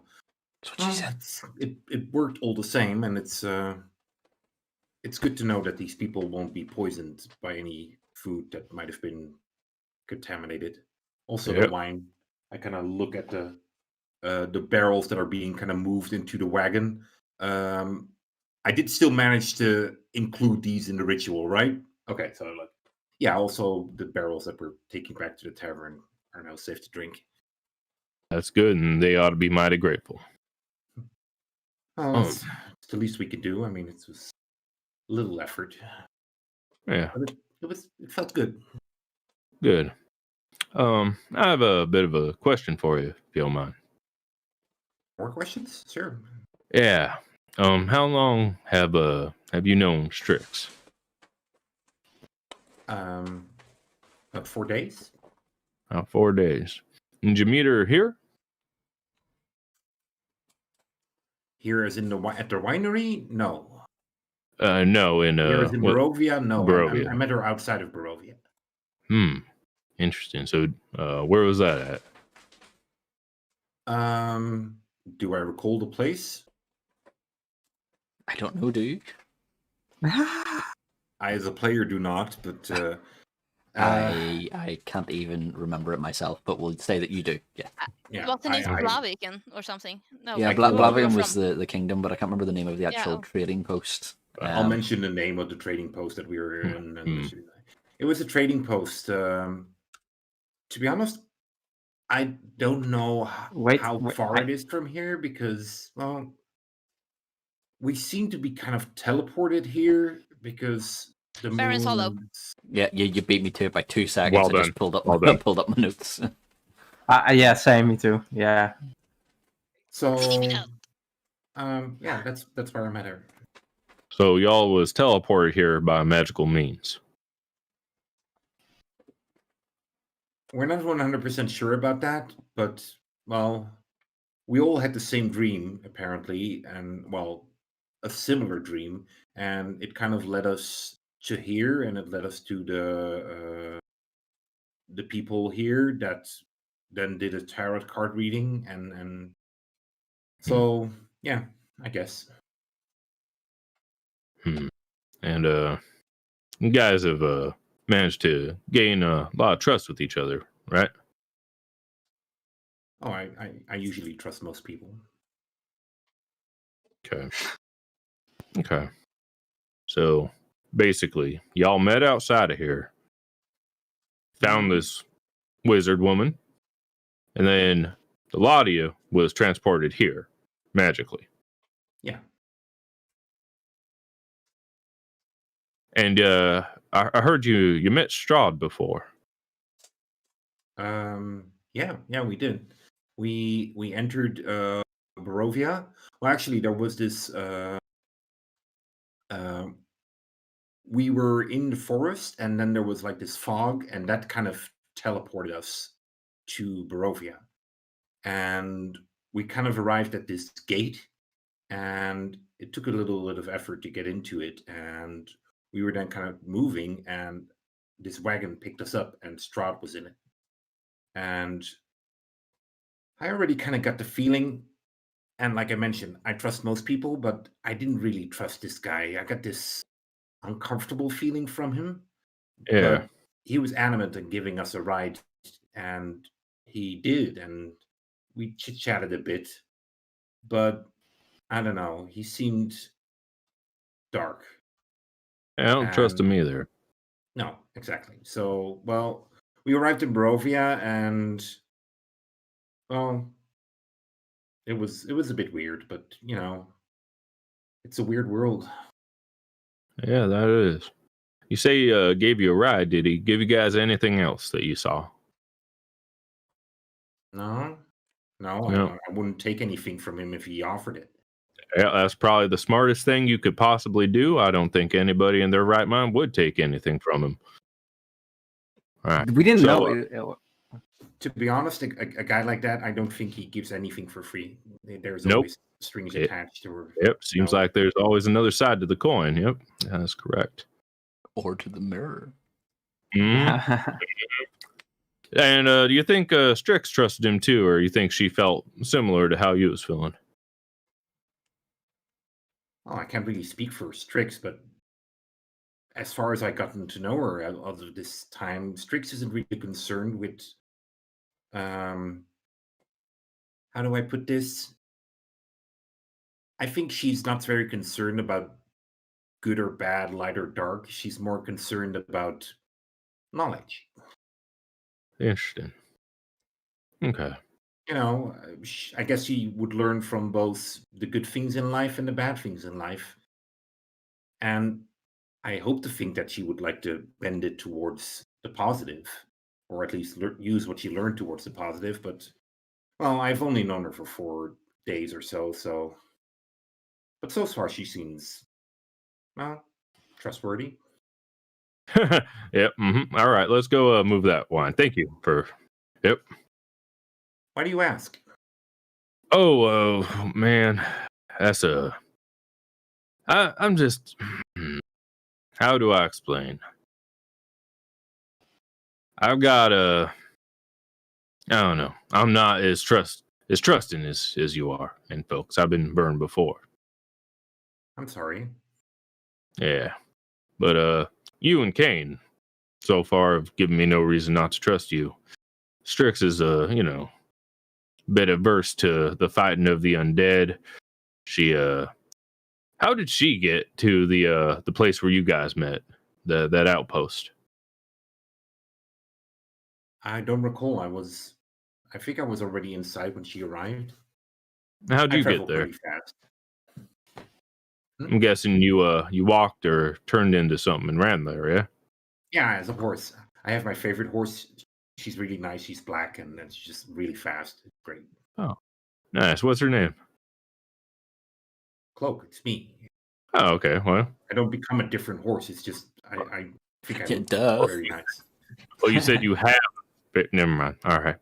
what she said. it worked all the same, and it's good to know that these people won't be poisoned by any food that might have been contaminated. Also, Yep. the wine. I kind of look at the barrels that are being kind of moved into the wagon. I did still manage to include these in the ritual, right? Okay, so like, yeah. Also, the barrels that we're taking back to the tavern are now safe to drink. That's good, and they ought to be mighty grateful. Well, it's the least we could do. I mean, it was a little effort, Yeah, but it felt good. good. I have a bit of a question for you, if you don't mind. More questions? Sure. Yeah. How long have you known Strix? About 4 days. 4 days. Did you meet her here? Here, as in at the winery? No. No. In Here, as in Barovia? No. Barovia. I met her outside of Barovia. Interesting. So, where was that at? Do I recall the place? I don't know, do you? I, as a player, do not. But I can't even remember it myself, but we'll say that you do. Yeah. yeah, Wasn't it Blaviken or something? No. Yeah, where you were Blaviken was from. the kingdom, but I can't remember the name of the actual trading post. I'll mention the name of the trading post that we were in. It was a trading post. To be honest, I don't know how far it is from here because, well, we seem to be kind of teleported here because the Baron's Hollow. moon. Yeah, you beat me to it by 2 seconds. Well I done. just pulled up Well done. pulled up my notes. Yeah, same. Me too. Yeah. So Didn't even know. Yeah, that's where I met her. So y'all was teleported here by magical means. We're not 100% sure about that, but well, we all had the same dream apparently, and well, a similar dream, and it kind of led us to here, and it led us to the people here that then did a tarot card reading, and so yeah, I guess. And you guys have managed to gain a lot of trust with each other, right? Oh, I usually trust most people. Okay. Okay. So basically, y'all met outside of here, found this wizard woman, and then the lot of you was transported here magically. Yeah. And I heard you met Strahd before. Yeah, we did. We entered Barovia. Well, actually, there was this. We were in the forest, and then there was like this fog, and that kind of teleported us to Barovia. And we kind of arrived at this gate, and it took a little bit of effort to get into it. And we were then kind of moving, and this wagon picked us up, and Strahd was in it. And I already kind of got the feeling, and like I mentioned, I trust most people, but I didn't really trust this guy. I got this uncomfortable feeling from him, Yeah. but he was adamant in giving us a ride, and he did, and we chit chatted a bit, but I don't know. He seemed dark. I don't trust him either. No, exactly. So, well, we arrived in Barovia, and well, it was a bit weird, but it's a weird world. Yeah, that is. You say he gave you a ride. Did he give you guys anything else that you saw? No, No. I wouldn't take anything from him if he offered it. Yeah, that's probably the smartest thing you could possibly do. I don't think anybody in their right mind would take anything from him. All right. We didn't So, know. To be honest, a guy like that, I don't think he gives anything for free. There's Nope. always strings attached. Or Yep. Seems like there's always another side to the coin. Yep. That's correct. Or to the mirror. Mhm. And do you think Strix trusted him too, or you think she felt similar to how you was feeling? Oh, I can't really speak for Strix, but as far as I gotten to know her out of this time, Strix isn't really concerned with how do I put this? I think she's not very concerned about good or bad, light or dark. She's more concerned about knowledge. Interesting. Okay. I guess she would learn from both the good things in life and the bad things in life. And I hope to think that she would like to bend it towards the positive, or at least use what she learned towards the positive. But, well, I've only known her for 4 days or so. But so far she seems, well, trustworthy. Yep. All right. Let's go move that wine. Thank you for. Yep. Why do you ask? Oh, man. That's I'm just. How do I explain? I've got I don't know. I'm not as trusting as you are, and folks. I've been burned before. I'm sorry. Yeah, but you and Kane so far have given me no reason not to trust you. Strix is bit averse to the fighting of the undead. She how did she get to the place where you guys met, that outpost? I don't recall. I think I was already inside when she arrived. How'd I you get traveled there? pretty fast. I'm guessing you walked or turned into something and ran there, yeah? Yeah, as a horse. I have my favorite horse. She's really nice. She's black, and it's just really fast. It's great. Oh, nice. What's her name? cloak. It's me. Oh, okay. Well, I don't become a different horse. It's just I think I Yeah, look duh. very nice. well, you said you have. But never mind. All right.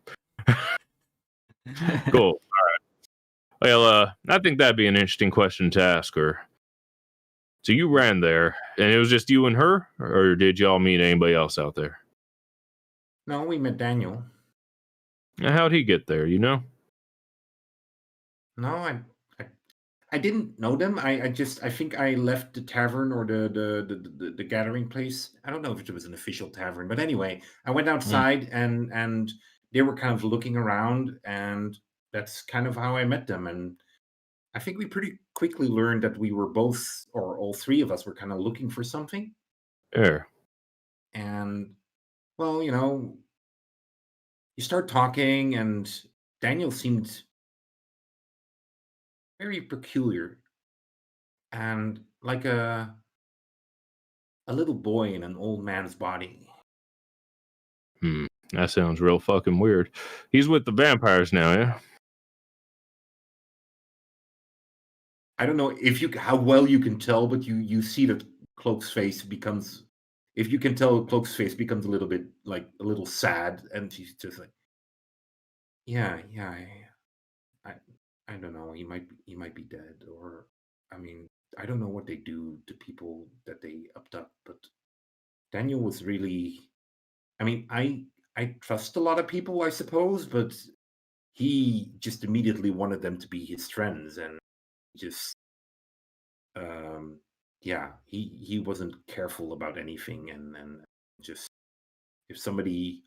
Cool. Well, I think that'd be an interesting question to ask her. So you ran there, and it was just you and her, or did y'all meet anybody else out there? No, we met Daniel. Now, how'd he get there? You know? No, I didn't know them. I think I left the tavern or the gathering place. I don't know if it was an official tavern, but anyway, I went outside and they were kind of looking around, and that's kind of how I met them. And I think we pretty quickly learned that we were both, or all three of us, were kind of looking for something. Yeah. And well, you start talking, and Daniel seemed very peculiar and like a little boy in an old man's body. That sounds real fucking weird. He's with the vampires now, yeah? I don't know if you how well you can tell, but you see that Cloak's face becomes. If you can tell, Cloak's face becomes a little bit like a little sad, and she's just like, yeah, I, I don't know. He might be dead, or I mean, I don't know what they do to people that they abduct, but Daniel was really. I mean, I trust a lot of people, I suppose, but he just immediately wanted them to be his friends, and just yeah, he wasn't careful about anything, and just if somebody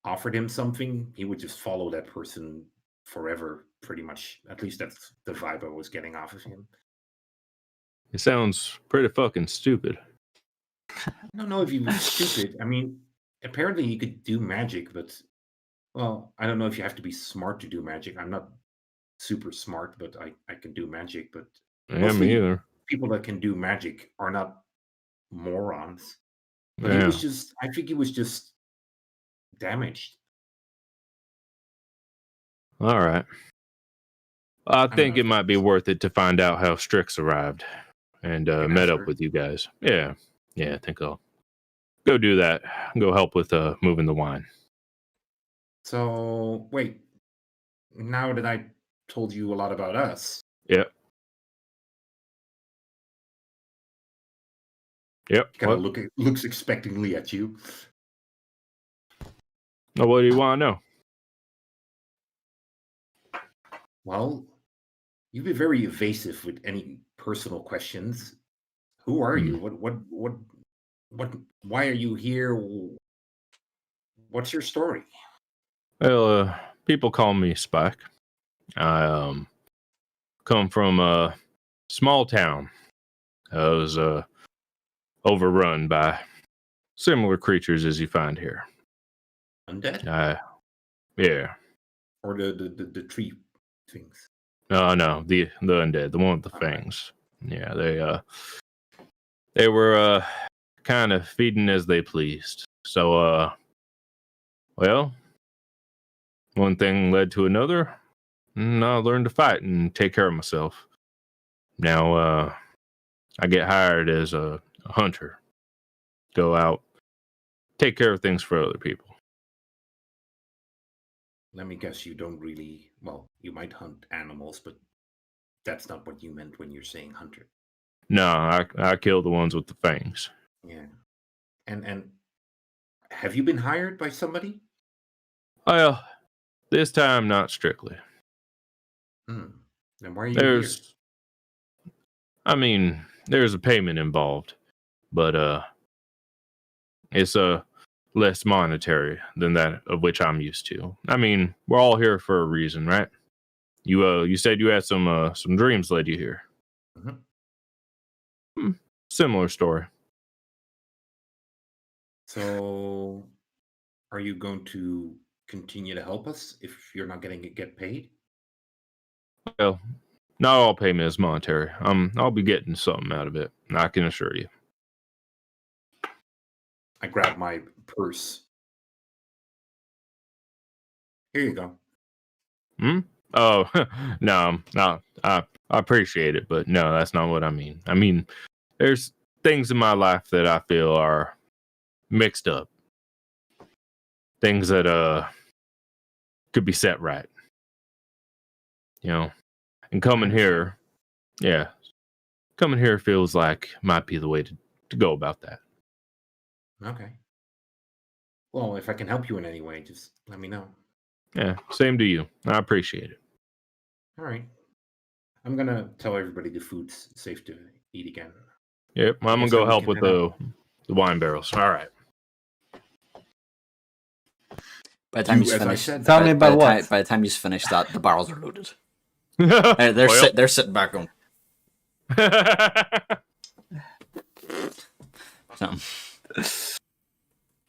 offered him something, he would just follow that person forever, pretty much. At least that's the vibe I was getting off of him. It sounds pretty fucking stupid. I don't know if he was stupid. I mean, apparently he could do magic, but well, I don't know if you have to be smart to do magic. I'm not super smart, but I can do magic. But Yeah, me mostly either. people that can do magic are not morons. But he Yeah. was just, I think he was just damaged. All right. I don't think know it if might be that's- worth it to find out how Strix arrived and can met ask up her. with you guys. Yeah. Yeah, I think I'll go do that. Go help with moving the wine. So wait, now that I told you a lot about us, Yep. Yep. kind What? of looks expectingly at you. Oh, what do you want to know? Well, you've been very evasive with any personal questions. Who are Hmm. you? What? Why are you here? What's your story? Well, people call me Spike. I come from a small town. I was overrun by similar creatures as you find here. Undead Yeah. or the tree things? No, the undead, the one with the All right. fangs. Yeah, they were kind of feeding as they pleased. So well, one thing led to another, and I learned to fight and take care of myself. Now I get hired as a hunter. Go out, take care of things for other people. Let me guess. You don't really. Well, you might hunt animals, but that's not what you meant when you're saying hunter. No, I kill the ones with the fangs. Yeah. And have you been hired by somebody? Well, this time not strictly. Hmm. Then why are you here? There's a payment involved, but it's less monetary than that of which I'm used to. I mean, we're all here for a reason, right? You said you had some dreams led you here. Mhm. Similar story. So, are you going to continue to help us if you're not getting get paid? Well, not all payment is monetary. I'll be getting something out of it. I can assure you. I grab my purse. Here you go. Oh, no. I appreciate it, but no, that's not what I mean. I mean, there's things in my life that I feel are mixed up. Things that could be set right. And coming here, coming here feels like might be the way to go about that. Okay. Well, if I can help you in any way, just let me know. Yeah, same to you. I appreciate it. All right. I'm gonna tell everybody the food's safe to eat again. Yep, I'm gonna Guess go we help can with head out. the wine barrels. All right. By the time You, you as I finish, said- Tell me about what? By the time you finish that, the barrels are loaded. Well, They're sitting back on. So,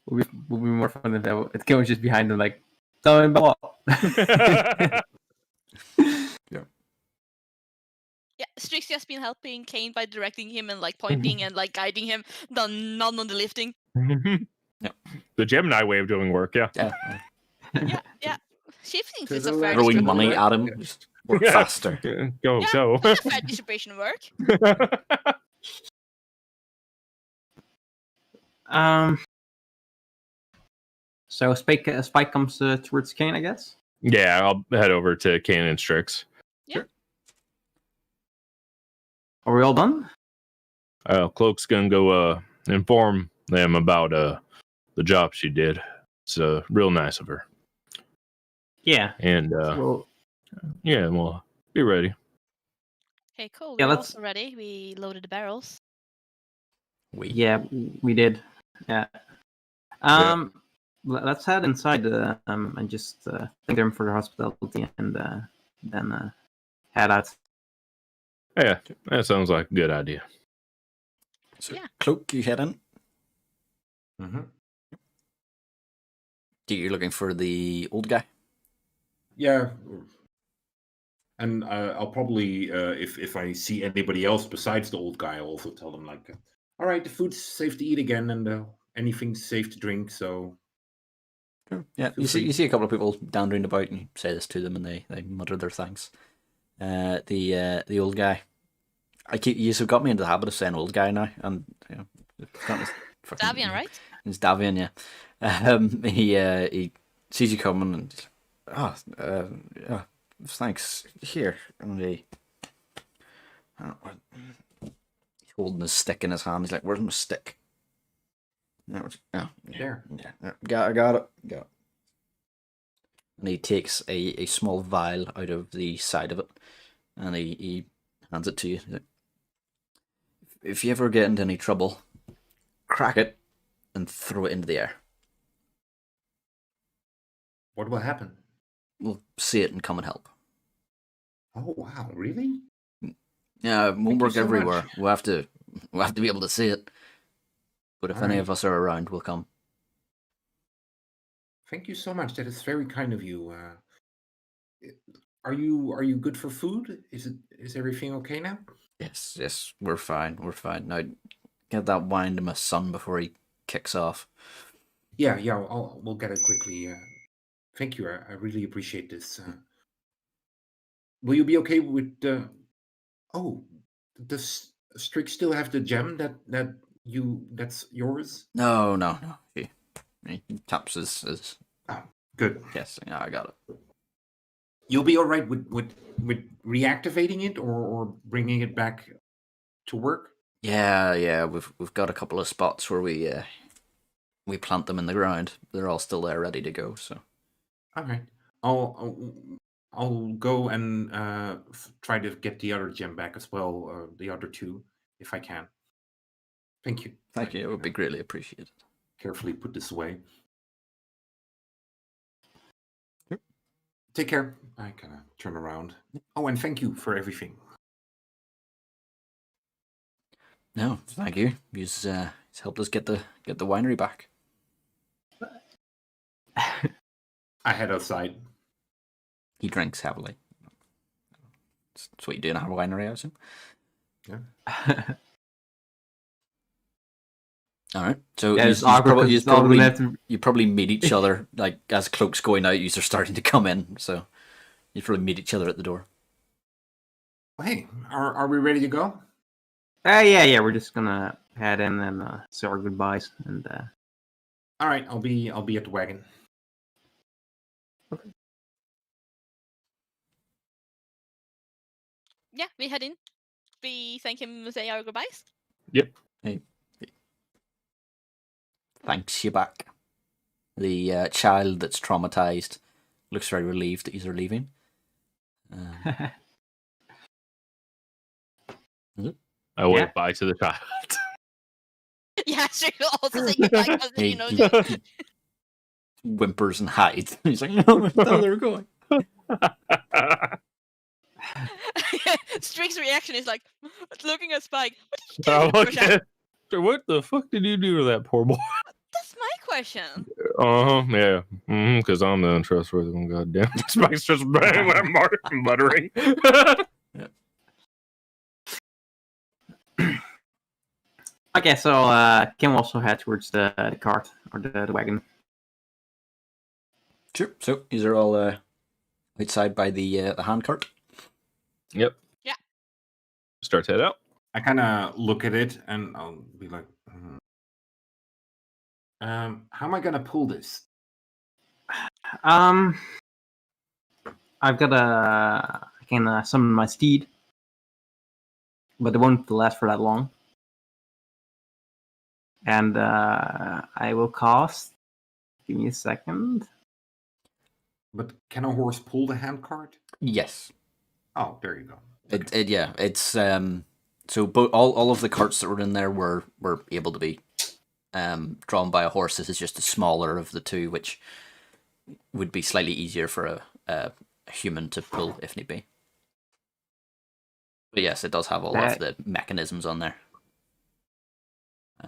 Would be more fun if it was just behind them, like, tell me about what? Yeah, Strix has been helping Kane by directing him and like pointing and like guiding him. None on the lifting. The Gemini way of doing work, yeah. Yeah, yeah. She thinks To it's the a fair left, throwing to the money right. at him, just work faster. Go, Yeah. go. That's a fair distribution work. So Spike comes towards Kane, I guess. Yeah, I'll head over to Kane and Strix. Are we all done? Cloak's gonna go inform them about the job she did. It's real nice of her. Yeah. And Well, yeah, well, be ready. Okay, cool. Yeah, We're let's- also ready. We loaded the barrels. yeah, we did. Yeah. Let's head inside and just thank them for their hospitality and then head out. Yeah, that sounds like a good idea. So, Yeah. Cloak, you head in. Mm-hmm. You're looking for the old guy. Yeah. And I'll probably, if I see anybody else besides the old guy, I'll also tell them, like, all right, the food's safe to eat again, and anything's safe to drink, so... Yeah, Feel you free. see a couple of people dandering about, and you say this to them, and they mutter their thanks. The old guy. You've got me into the habit of saying old guy now, and it's not Davian, right? It's Davian, yeah. He sees you coming, and thanks. Here, and he's holding his stick in his hand. He's like, "Where's my stick?" There. I got it. And he takes a small vial out of the side of it, and he hands it to you. He's like, if you ever get into any trouble, crack it and throw it into the air. What will happen? We'll see it and come and help. Oh, wow, really? Yeah, it Thank won't you work so everywhere. much. We'll have to be able to see it. But if any Alright. of us are around, we'll come. Thank you so much. That is very kind of you. Are you good for food? Is everything okay now? Yes, we're fine. Now, get that wine to my son before he kicks off. Yeah. We'll get it quickly. Thank you. I really appreciate this. Will you be okay with the? Oh, does Strix still have the gem that's yours? No. He taps his Oh, good. yes. Yeah, I got it. You'll be all right with reactivating it or bringing it back to work. Yeah. We've got a couple of spots where we plant them in the ground. They're all still there, ready to go. So All right. I'll go and try to get the other gem back as well, the other two, if I can. Thank you. thank you. It would be greatly appreciated. Carefully put this away. Yep. Take care. I kind of turn around. Oh, and thank you for everything. No, thank you. He's helped us get the winery back. I head outside. He drinks heavily. That's what you do in a winery, I assume. All right. So Yeah, you it's awkward. you probably meet each other like as Cloak's going out. You're starting to come in. So You probably meet each other at the door. Hey, are we ready to go? Yeah. We're just gonna head in and say our goodbyes. And All right, I'll be at the wagon. Yeah, we head in. We thank him, say our goodbyes. Thanks you back. The child that's traumatized looks very relieved that you're leaving. I wave Yeah. bye to the child. Yeah, sure. Also say goodbye because He- you know. he whimpers and hides. He's like, no, I thought they were going. Strick's reaction is like looking at Spike. What did you do? I with the like Persian? it. What the fuck did you do to that poor boy? That's my question. Yeah. Because I'm the untrustworthy one. Goddamn. Spike's just muttering. okay, so can we also head towards the cart or the wagon? Sure. So these are all outside by the hand cart. Yep. Yeah. Start to head out. I kind of look at it and I'll be like, how am I gonna pull this? I've got I can summon my steed, but it won't last for that long. And I will cast. Give me a second. But can a horse pull the hand cart? Yes. Oh, there you go. It's so all of the carts that were in there were able to be drawn by a horse. This is just the smaller of the two, which would be slightly easier for a human to pull if need be. But yes, it does have all of the mechanisms on there.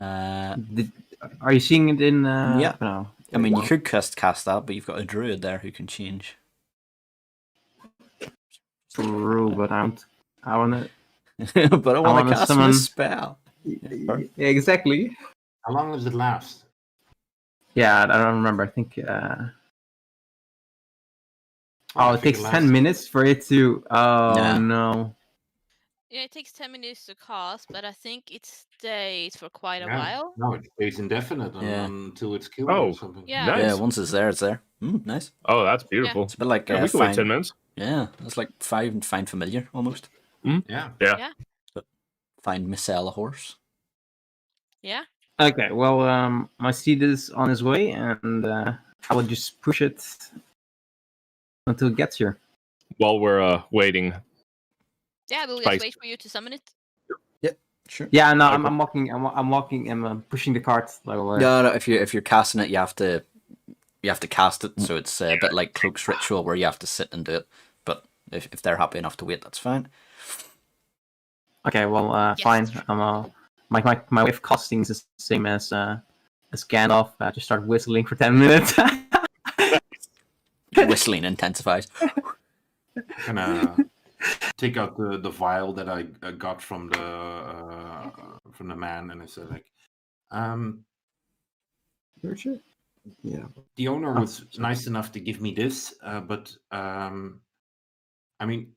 Are you seeing it in? Yeah. No. I mean, you could cast that, but you've got a druid there who can change. True, but I want to. But I want to cast my summon... spell. Yeah, exactly. How long does it last? Yeah, I don't remember. I think. I it think takes it 10 minutes for it to. Oh Yeah. no. Yeah, it takes 10 minutes to cast, but I think it stays for quite a Yeah. while. No, it stays indefinite Yeah. until it's killed Oh. or something. Yeah. Nice. Yeah, once it's there, it's there. Nice. Oh, that's beautiful. It's a bit like Yeah, we can wait 10 find. minutes. Yeah, it's like find familiar almost. Yeah. Find Missel a horse. Yeah. Okay, well, my steed is on his way, and I will just push it until it gets here. While we're waiting. Yeah, we'll just Spice. wait for you to summon it. Sure. Yeah, no, Okay. I'm walking. I'm walking. I'm pushing the cart. Like, No, if you're casting it, you have to cast it. So it's a bit like Cloak's ritual where you have to sit and do it. But if they're happy enough to wait, that's fine. Okay, well, Yes. fine. My way of casting is the same as Gandalf. Just start whistling for 10 minutes. Whistling intensifies. Kind of take out the vial that I got from the man, and I said like, Yeah. the owner Oh, was sorry. nice enough to give me this, but I mean,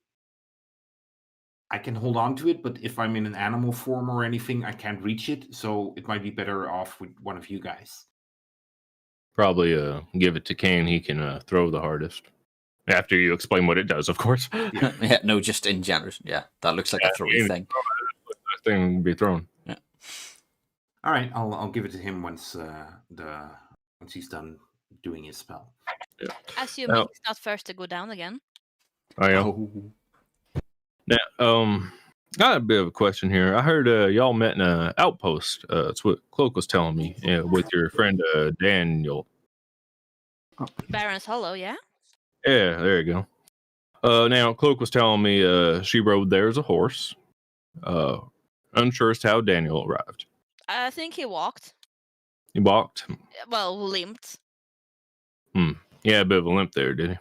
I can hold on to it, but if I'm in an animal form or anything, I can't reach it, so it might be better off with one of you guys. Probably give it to Kane. He can throw the hardest. After you explain what it does, of course. Yeah, no, just in general. Yeah, that looks like a throwy thing. That thing will be thrown. All right, I'll give it to him once he's done doing his spell. Assuming it's not first to go down again. I am. Oh. Now, got a bit of a question here. I heard y'all met in an outpost. That's what Cloak was telling me with your friend Daniel. Baron's Hollow, yeah? Yeah, there you go. Now, Cloak was telling me she rode there as a horse. Unsure as to how Daniel arrived. I think he walked. He walked. Well, limped. Yeah, a bit of a limp there, did he?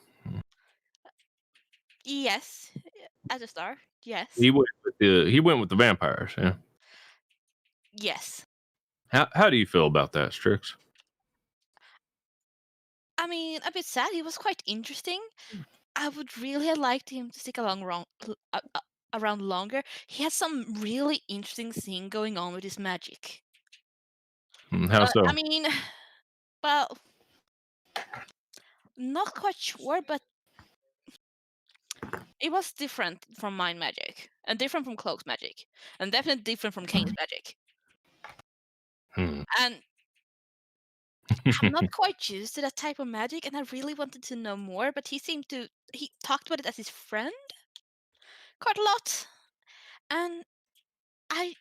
Yes. At the start, yes. He went with the vampires. Yeah. Yes. How do you feel about that, Strix? I mean, a bit sad. He was quite interesting. I would really have liked him to stick around longer. He has some really interesting thing going on with his magic. How so? I mean, well, not quite sure, but it was different from Mind Magic, and different from Cloak's magic, and definitely different from Kane's magic. Hmm. And I'm not quite used to that type of magic, and I really wanted to know more, but he talked about it as his friend quite a lot. And I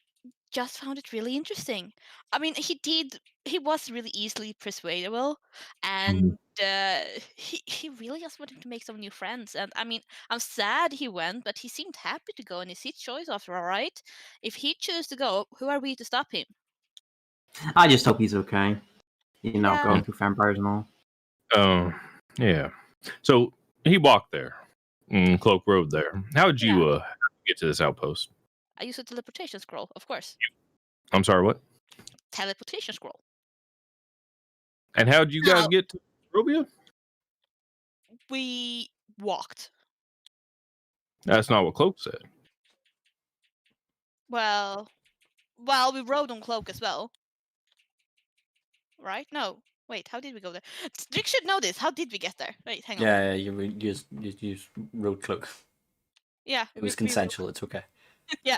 just found it really interesting. I mean, he was really easily persuadable, and he really just wanted to make some new friends. And I mean, I'm sad he went, but he seemed happy to go, and it's his choice after all, right? If he chose to go, who are we to stop him? I just hope he's okay. Yeah. Going to vampires and all. Yeah. So he walked there, Cloak Road there. How did you get to this outpost? I used a teleportation scroll, of course. I'm sorry, what? Teleportation scroll. And how did you guys Now- get to Robia? We walked. That's not what Cloak said. Well, we rode on Cloak as well. Right? No. Wait, how did we go there? Rick should know this. How did we get there? Wait, hang on. Yeah, you used road cloak. Yeah. It was consensual. It's okay. Yeah,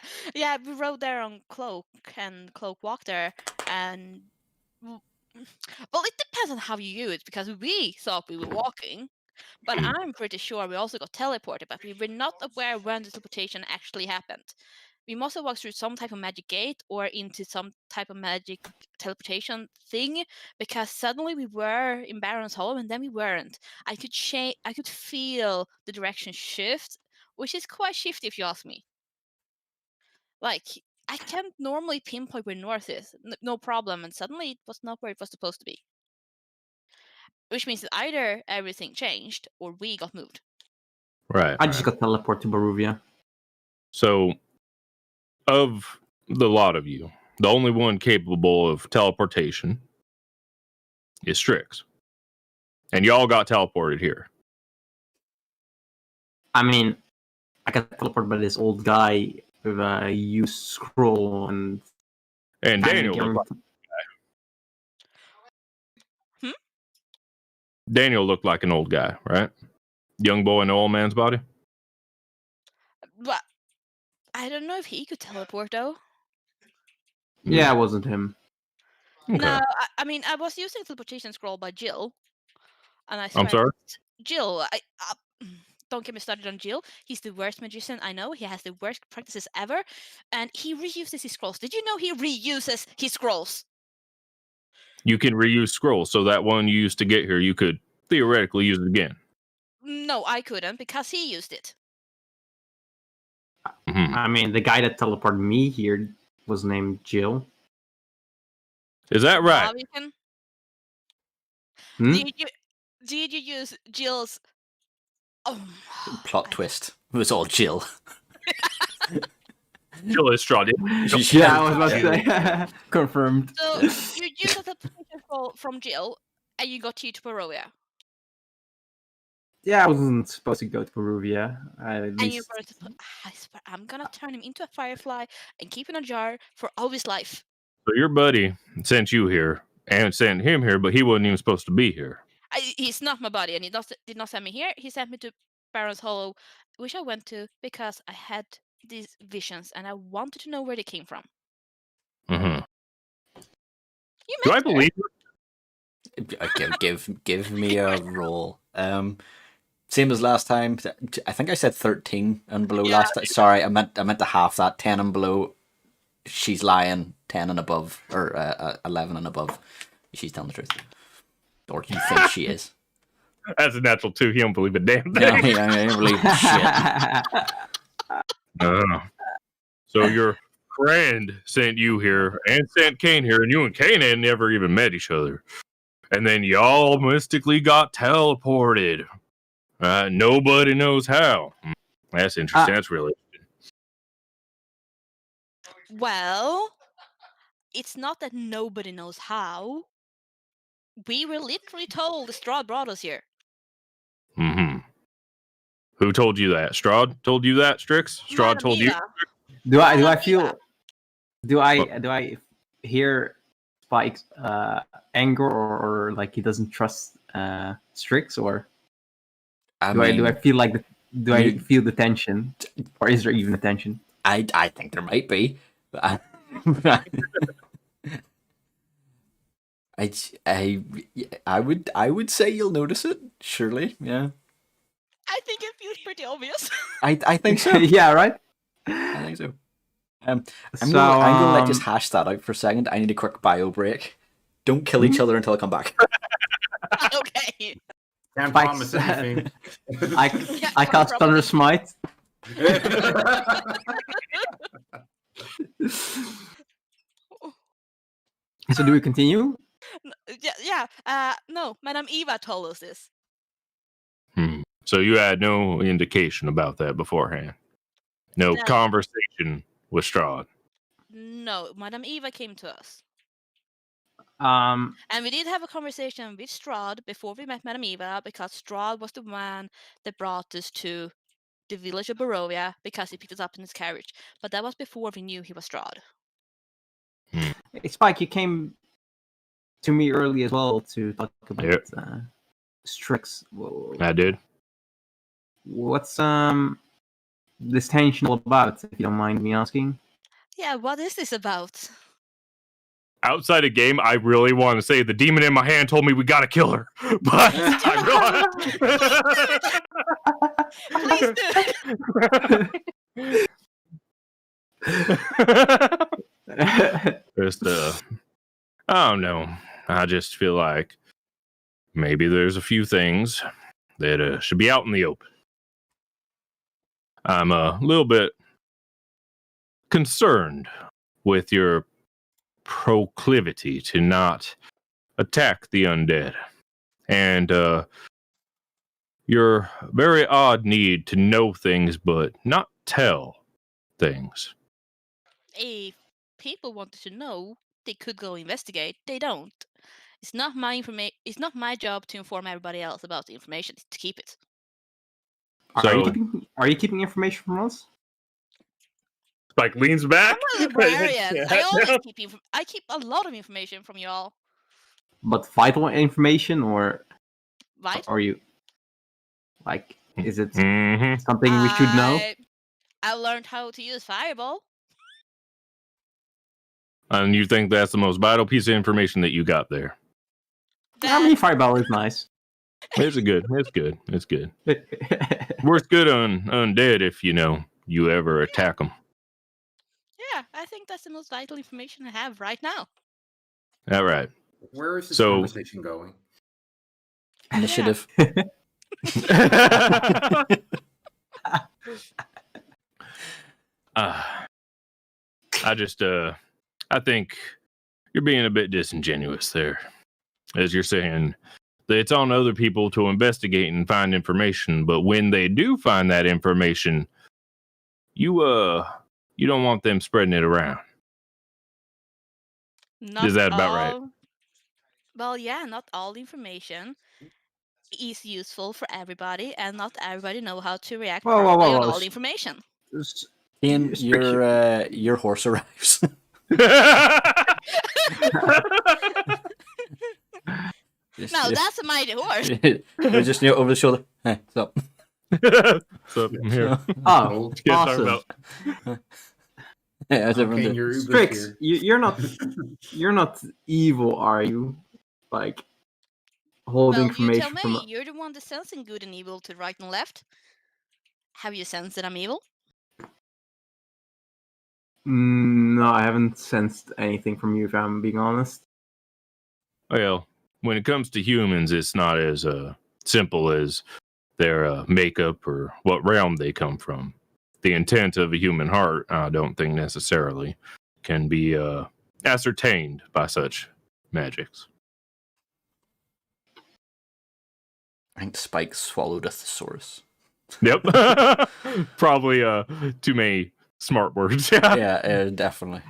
we rode there on Cloak, and Cloak walked there, and well, it depends on how you use it, because we thought we were walking, but I'm pretty sure we also got teleported, but we were not aware when the teleportation actually happened. We must have walked through some type of magic gate or into some type of magic teleportation thing, because suddenly we were in Baron's Hollow and then we weren't. I could feel the direction shift, which is quite shifty if you ask me. Like, I can't normally pinpoint where north is, no problem, and suddenly it was not where it was supposed to be. Which means that either everything changed or we got moved. Right. I just got teleported to Baruvia. So, of the lot of you, the only one capable of teleportation is Strix. And y'all got teleported here. I mean, I got teleported by this old guy with a use scroll and Daniel looked like an old guy, right? Young boy in an old man's body. But I don't know if he could teleport though. Yeah, it wasn't him. Okay. No, I mean, I was using teleportation scroll by Jill, and I I'm sorry? Jill, don't get me started on Jill. He's the worst magician I know. He has the worst practices ever, and he reuses his scrolls. Did you know he reuses his scrolls? You can reuse scrolls, so that one you used to get here, you could theoretically use it again. No, I couldn't, because he used it. I mean, the guy that teleported me here was named Jill. Is that right? Did you use Jill's Plot twist. It was all Jill. Jill is Strahd. Yeah, I was about to say. Confirmed. So you used a teleportation scroll from Jill, and you got to Barovia. Yeah, I wasn't supposed to go to Baruvia. And you were I swear, I'm gonna turn him into a firefly and keep in a jar for all his life. So your buddy sent you here and sent him here, but he wasn't even supposed to be here. He's not my buddy, and he did not send me here. He sent me to Baron's Hollow, which I went to because I had these visions and I wanted to know where they came from. Mm-hmm. You Do I met her. believe Give me a roll. Same as last time. I think I said 13 and below Yeah. last time. Sorry, I meant to half that. 10 and below. She's lying. 10 and above, or 11 and above. She's telling the truth, or you think she is. That's a natural too. He don't believe a damn No, thing. I don't believe shit. So your friend sent you here and sent Kane here, and you and Kane had never even met each other. And then y'all mystically got teleported. Nobody knows how. That's interesting. That's really Well, it's not that nobody knows how. We were literally told the Strahd brought us here. Mm-hmm. Who told you that? Strahd told you that, Strix? Strahd Madam told you? Eva. Do I Madam feel? Eva. Do I hear Spike's anger or like he doesn't trust Strix, or do I feel like I feel the tension, or is there even a tension? I think there might be. I would say you'll notice it. Surely, yeah. I think it feels pretty obvious. I think so. Yeah, right. I think so. I'm gonna let just hash that out for a second. I need a quick bio break. Don't kill each other until I come back. Okay. Can't Spike's- promise anything. I cast Thunder Smite. So do we continue? No, Madam Eva told us this. So you had no indication about that beforehand? No No. conversation with Strahd? No, Madam Eva came to us. Um, And we did have a conversation with Strahd before we met Madam Eva, because Strahd was the man that brought us to the village of Barovia because he picked us up in his carriage. But that was before we knew he was Strahd. hey, Spike, you came to me early as well to talk about Yep. Strix. Whoa. I did. What's this tension all about, if you don't mind me asking? Yeah, what is this about? Outside of game, I really want to say the demon in my hand told me we gotta kill her. But Please do. Just, I don't know. I just feel like maybe there's a few things that should be out in the open. I'm a little bit concerned with your proclivity to not attack the undead, and your very odd need to know things but not tell things. If people wanted to know, they could go investigate. They don't. It's not my information. It's not my job to inform everybody else about the information. It's to keep it. So Are you keeping information from us? Spike leans back. I'm a librarian. I keep a lot of information from y'all. But vital information, or Right? are you like? Is it Mm-hmm. something we should know? I learned how to use Fireball. And you think that's the most vital piece of information that you got there? I mean, Fireball is nice. It's good. It's good. It's good. Works good on undead if you ever attack them. Yeah, I think that's the most vital information I have right now. All right. Where is this So- conversation going? Initiative. I think you're being a bit disingenuous there, as you're saying that it's on other people to investigate and find information, but when they do find that information, you don't want them spreading it around. Not Is that about right? all- Well, yeah, not all information is useful for everybody, and not everybody know how to react Whoa, whoa, properly whoa, on whoa. all the information. Ian, Restriction. your horse arrives. Just- No, just- that's a mighty horse. We're just over the shoulder. Hey, what's up? So I'm here. Oh, Can't talk awesome. about- Yeah, how's everyone Okay, doing? you're Strix, here. you're not evil, are you? Like holding Well, you tell information me. from. You're the one that's sensing good and evil to the right and left. Have you sensed that I'm evil? No, I haven't sensed anything from you, if I'm being honest. Well, when it comes to humans, it's not as simple as their makeup or what realm they come from. The intent of a human heart, I don't think necessarily can be ascertained by such magics. I think Spike swallowed a thesaurus. Yep. Probably too many smart words. Yeah, definitely.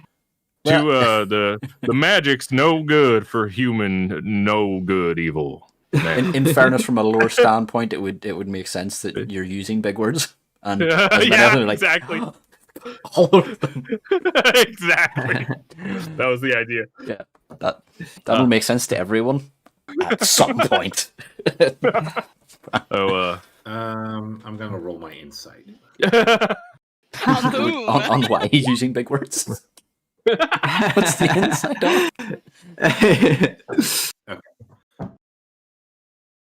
The magic's no good for human, no good evil. In fairness, from a lore standpoint, it would make sense that you're using big words. And as many of them are like, exactly. all of them. Exactly. That was the idea. Yeah, that'll make sense to everyone at some point. I'm gonna roll my insight. On whom? on why he's using big words. What's the inside on?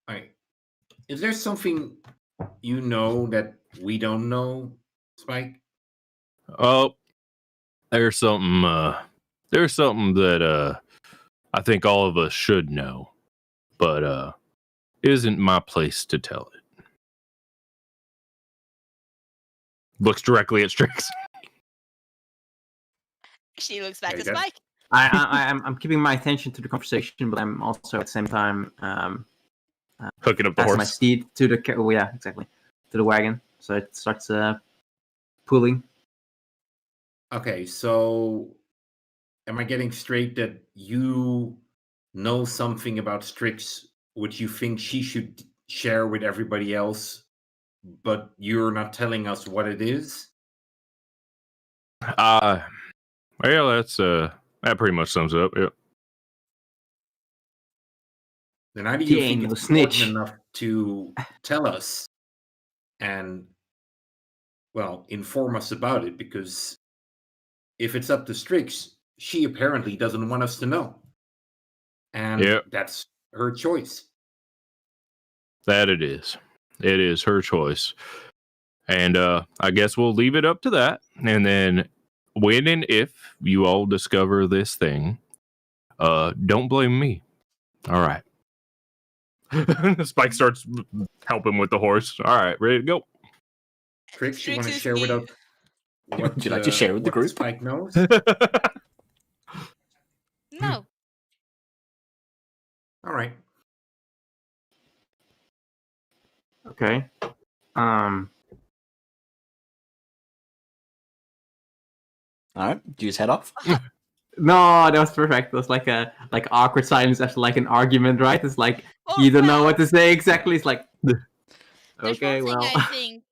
Alright. Is there something you know that we don't know, Spike? Oh, there's something that I think all of us should know, but isn't my place to tell it. Looks directly at Strix. She looks back There at you go. Spike. I'm keeping my attention to the conversation, but I'm also at the same time Hooking up the passing my horse. steed to the to the wagon, so it starts pulling. Okay, so am I getting straight that you know something about Strix which you think she should share with everybody else, but you're not telling us what it is? Well, that pretty much sums it up. Yeah. Then how do She you ain't think no it's important snitch. enough to tell us and, well, inform us about it? Because if it's up to Strix, she apparently doesn't want us to know. And Yep. that's her choice. That it is. It is her choice. And I guess we'll leave it up to that. And then when and if you all discover this thing, don't blame me. All right. Spike starts helping with the horse. All right, ready to go. Strix, you Strix want to is share with the- us what, Would you like to share with the what group? Spike knows? No. All right. Okay. All right, do you just head off? No, that was perfect. It was like a awkward silence after like an argument, right? It's like Oh, you don't know well, what to say exactly. It's like There's okay, one thing well. I think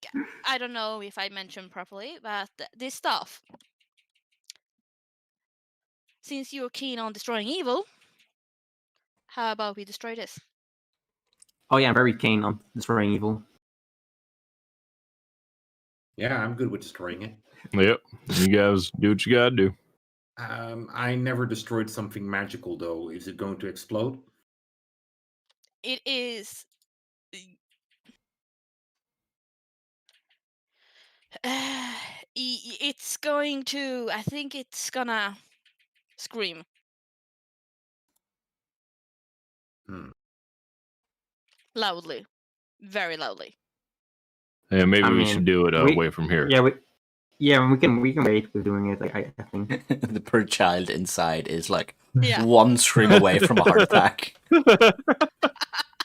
I don't know if I mentioned properly, but this stuff. Since you're keen on destroying evil, how about we destroy this? Oh yeah, I'm very keen on destroying evil. Yeah, I'm good with destroying it. Yep. You guys do what you gotta do. I never destroyed something magical, though. Is it going to explode? It is. It's going to. I think it's gonna scream. Loudly, very loudly. Yeah, maybe I we mean, should do it away from here. Yeah, we can wait with doing it. I think. The poor child inside is like Yeah. one scream away from a heart attack.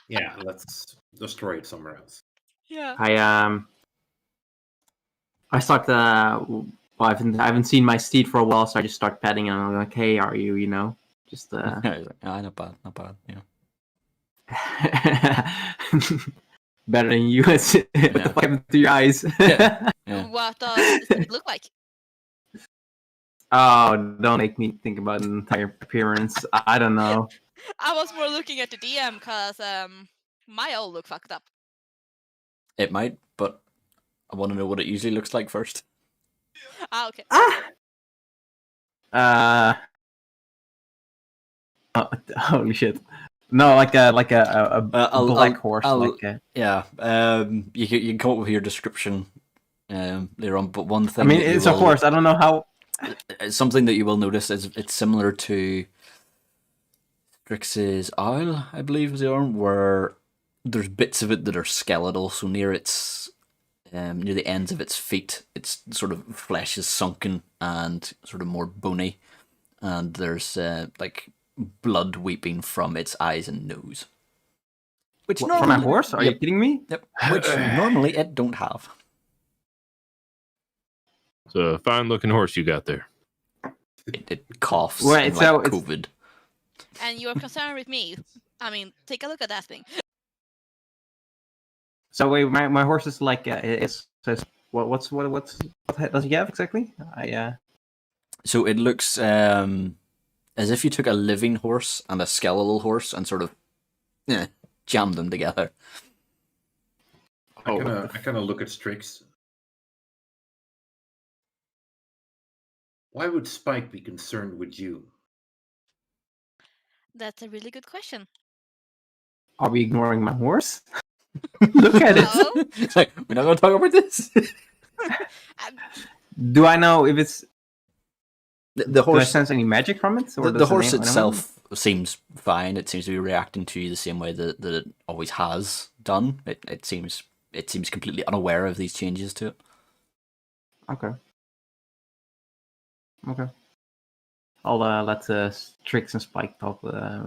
Yeah, let's destroy it somewhere else. Yeah. I start. Well, I haven't seen my steed for a while, so I just start petting and I'm like, "Hey, are you? You know, just He's like, ah, not bad, yeah. better than you." What happened to your eyes? Yeah. What does it look like? Oh, don't make me think about an entire appearance. I don't know. I was more looking at the DM because my owl look fucked up. It might, but I want to know what it usually looks like first. Okay. Oh, holy shit! No, like a black horse. Yeah. You can come up with your description later on, but one thing. I mean, it's a horse. I don't know how. Something that you will notice is it's similar to Strix's owl, I believe, is the arm, where there's bits of it that are skeletal. So near its near the ends of its feet, its sort of flesh is sunken and sort of more bony, and there's like blood weeping from its eyes and nose. Which What, from a horse? Are you kidding me? Yep. Which normally it don't have. It's a fine looking horse you got there. It coughs Wait, and, so like it's- COVID. And you're concerned with me I mean, take a look at that thing. So wait, my horse is like what does he have exactly? So it looks as if you took a living horse and a skeletal horse and sort of jammed them together. I kind of look at Strix. Why would Spike be concerned with you? That's a really good question. Are we ignoring my horse? Look at it. No. It's like, we're not going to talk about this. Do I know if it's? The Do I horse, sense any magic from it? Or the does horse anyone- itself seems fine. It seems to be reacting to you the same way that it always has done. It seems completely unaware of these changes to it. Okay. I'll let Strix and Spike talk.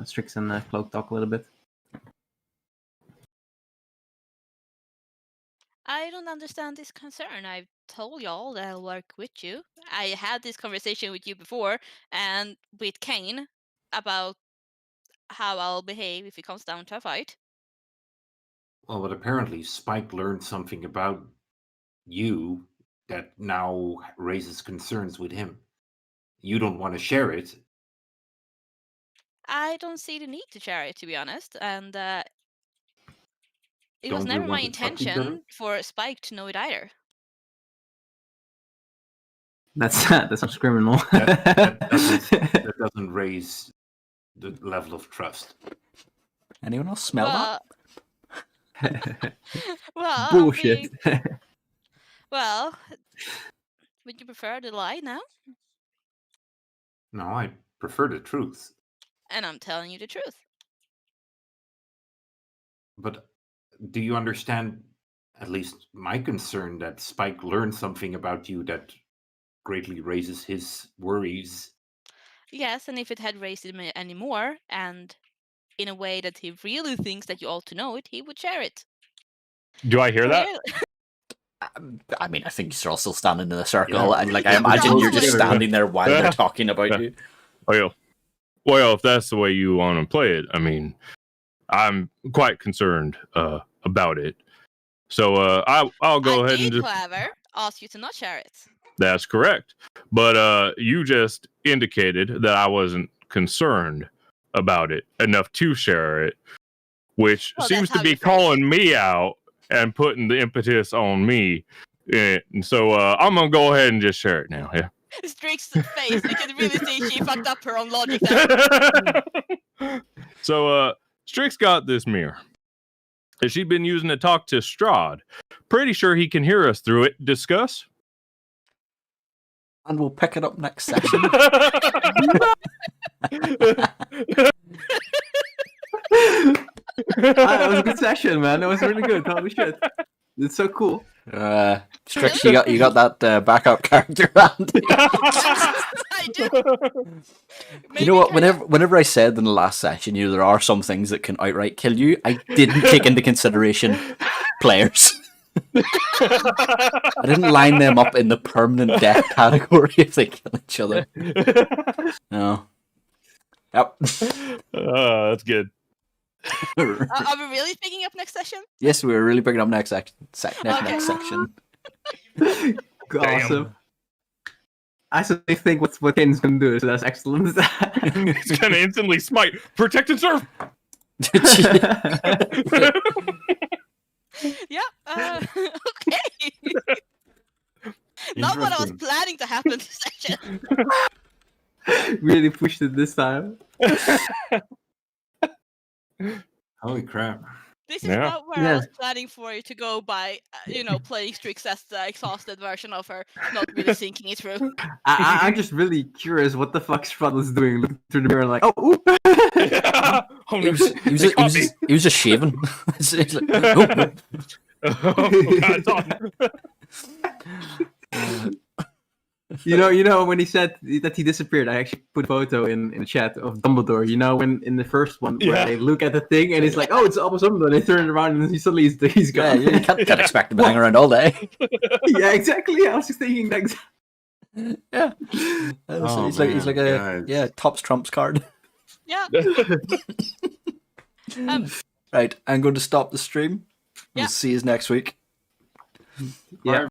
Strix and Cloak talk a little bit. I don't understand this concern. I've told y'all that I'll work with you. I had this conversation with you before and with Kane about how I'll behave if it comes down to a fight. Well, but apparently Spike learned something about you that now raises concerns with him. You don't want to share it. I don't see the need to share it, to be honest, and it Don't was we never my want to talk to each other? intention for Spike to know it either. That sounds criminal. That doesn't raise the level of trust. Anyone else smell that? Well, Bullshit. Well, would you prefer the lie now? No, I prefer the truth. And I'm telling you the truth. But do you understand, at least my concern, that Spike learned something about you that greatly raises his worries? Yes, and if it had raised him any more, and in a way that he really thinks that you ought to know it, he would share it. Do I hear that? I mean, I think you're all still standing in a circle, Yeah. and I imagine you're just Probably. standing there while they're talking about you. Well, if that's the way you want to play it, I mean, I'm quite concerned about it. So I'll go I ahead did, and just. however, ask you to not share it. That's correct. But you just indicated that I wasn't concerned about it enough to share it, which Well, seems that's to how be you phrase calling me out and putting the impetus on me. And so I'm going to go ahead and just share it now. Yeah. Strix's face, you can really see she fucked up her own logic there. So Strix got this mirror that she'd been using to talk to Strahd. Pretty sure he can hear us through it. Discuss. And we'll pick it up next session. That was a good session, man. That was really good. Holy shit. It's so cool. Strix, you got that backup character, Andy. I do. You know what? Maybe Whenever I said in the last session, there are some things that can outright kill you, I didn't take into consideration players. I didn't line them up in the permanent death category if they kill each other. No. Yep. That's good. Are we really picking up next session? Yes, we're really picking up next section. Next Okay. section. Awesome. I certainly think what Kane's gonna do, so that's excellent. He's gonna instantly smite, protect and serve. Yeah. Okay. Not what I was Interesting. planning to happen this session. Really pushed it this time. Holy crap. This is Yeah. not where I Yeah. was planning for you to go by, playing Strix as the exhausted version of her, not really thinking it through. I'm just really curious what the fuck Strahd was doing. Looking through the mirror like, oh, ooh. Oh, He no. was just shaven. It's like, nope. Oh, God, it's on. You know when he said that he disappeared, I actually put a photo in the chat of Dumbledore. You know, when in the first one where Yeah. they look at the thing and it's like, oh, it's Albus Dumbledore. And they turn it around and he's suddenly he's Yeah, gone. you can't expect him to hang around all day. Yeah, exactly. I was just thinking that. Yeah. Oh, he's like man. a Yeah, it's- tops trumps card. Yeah. Right, I'm going to stop the stream. We'll Yeah. see you next week. Yeah.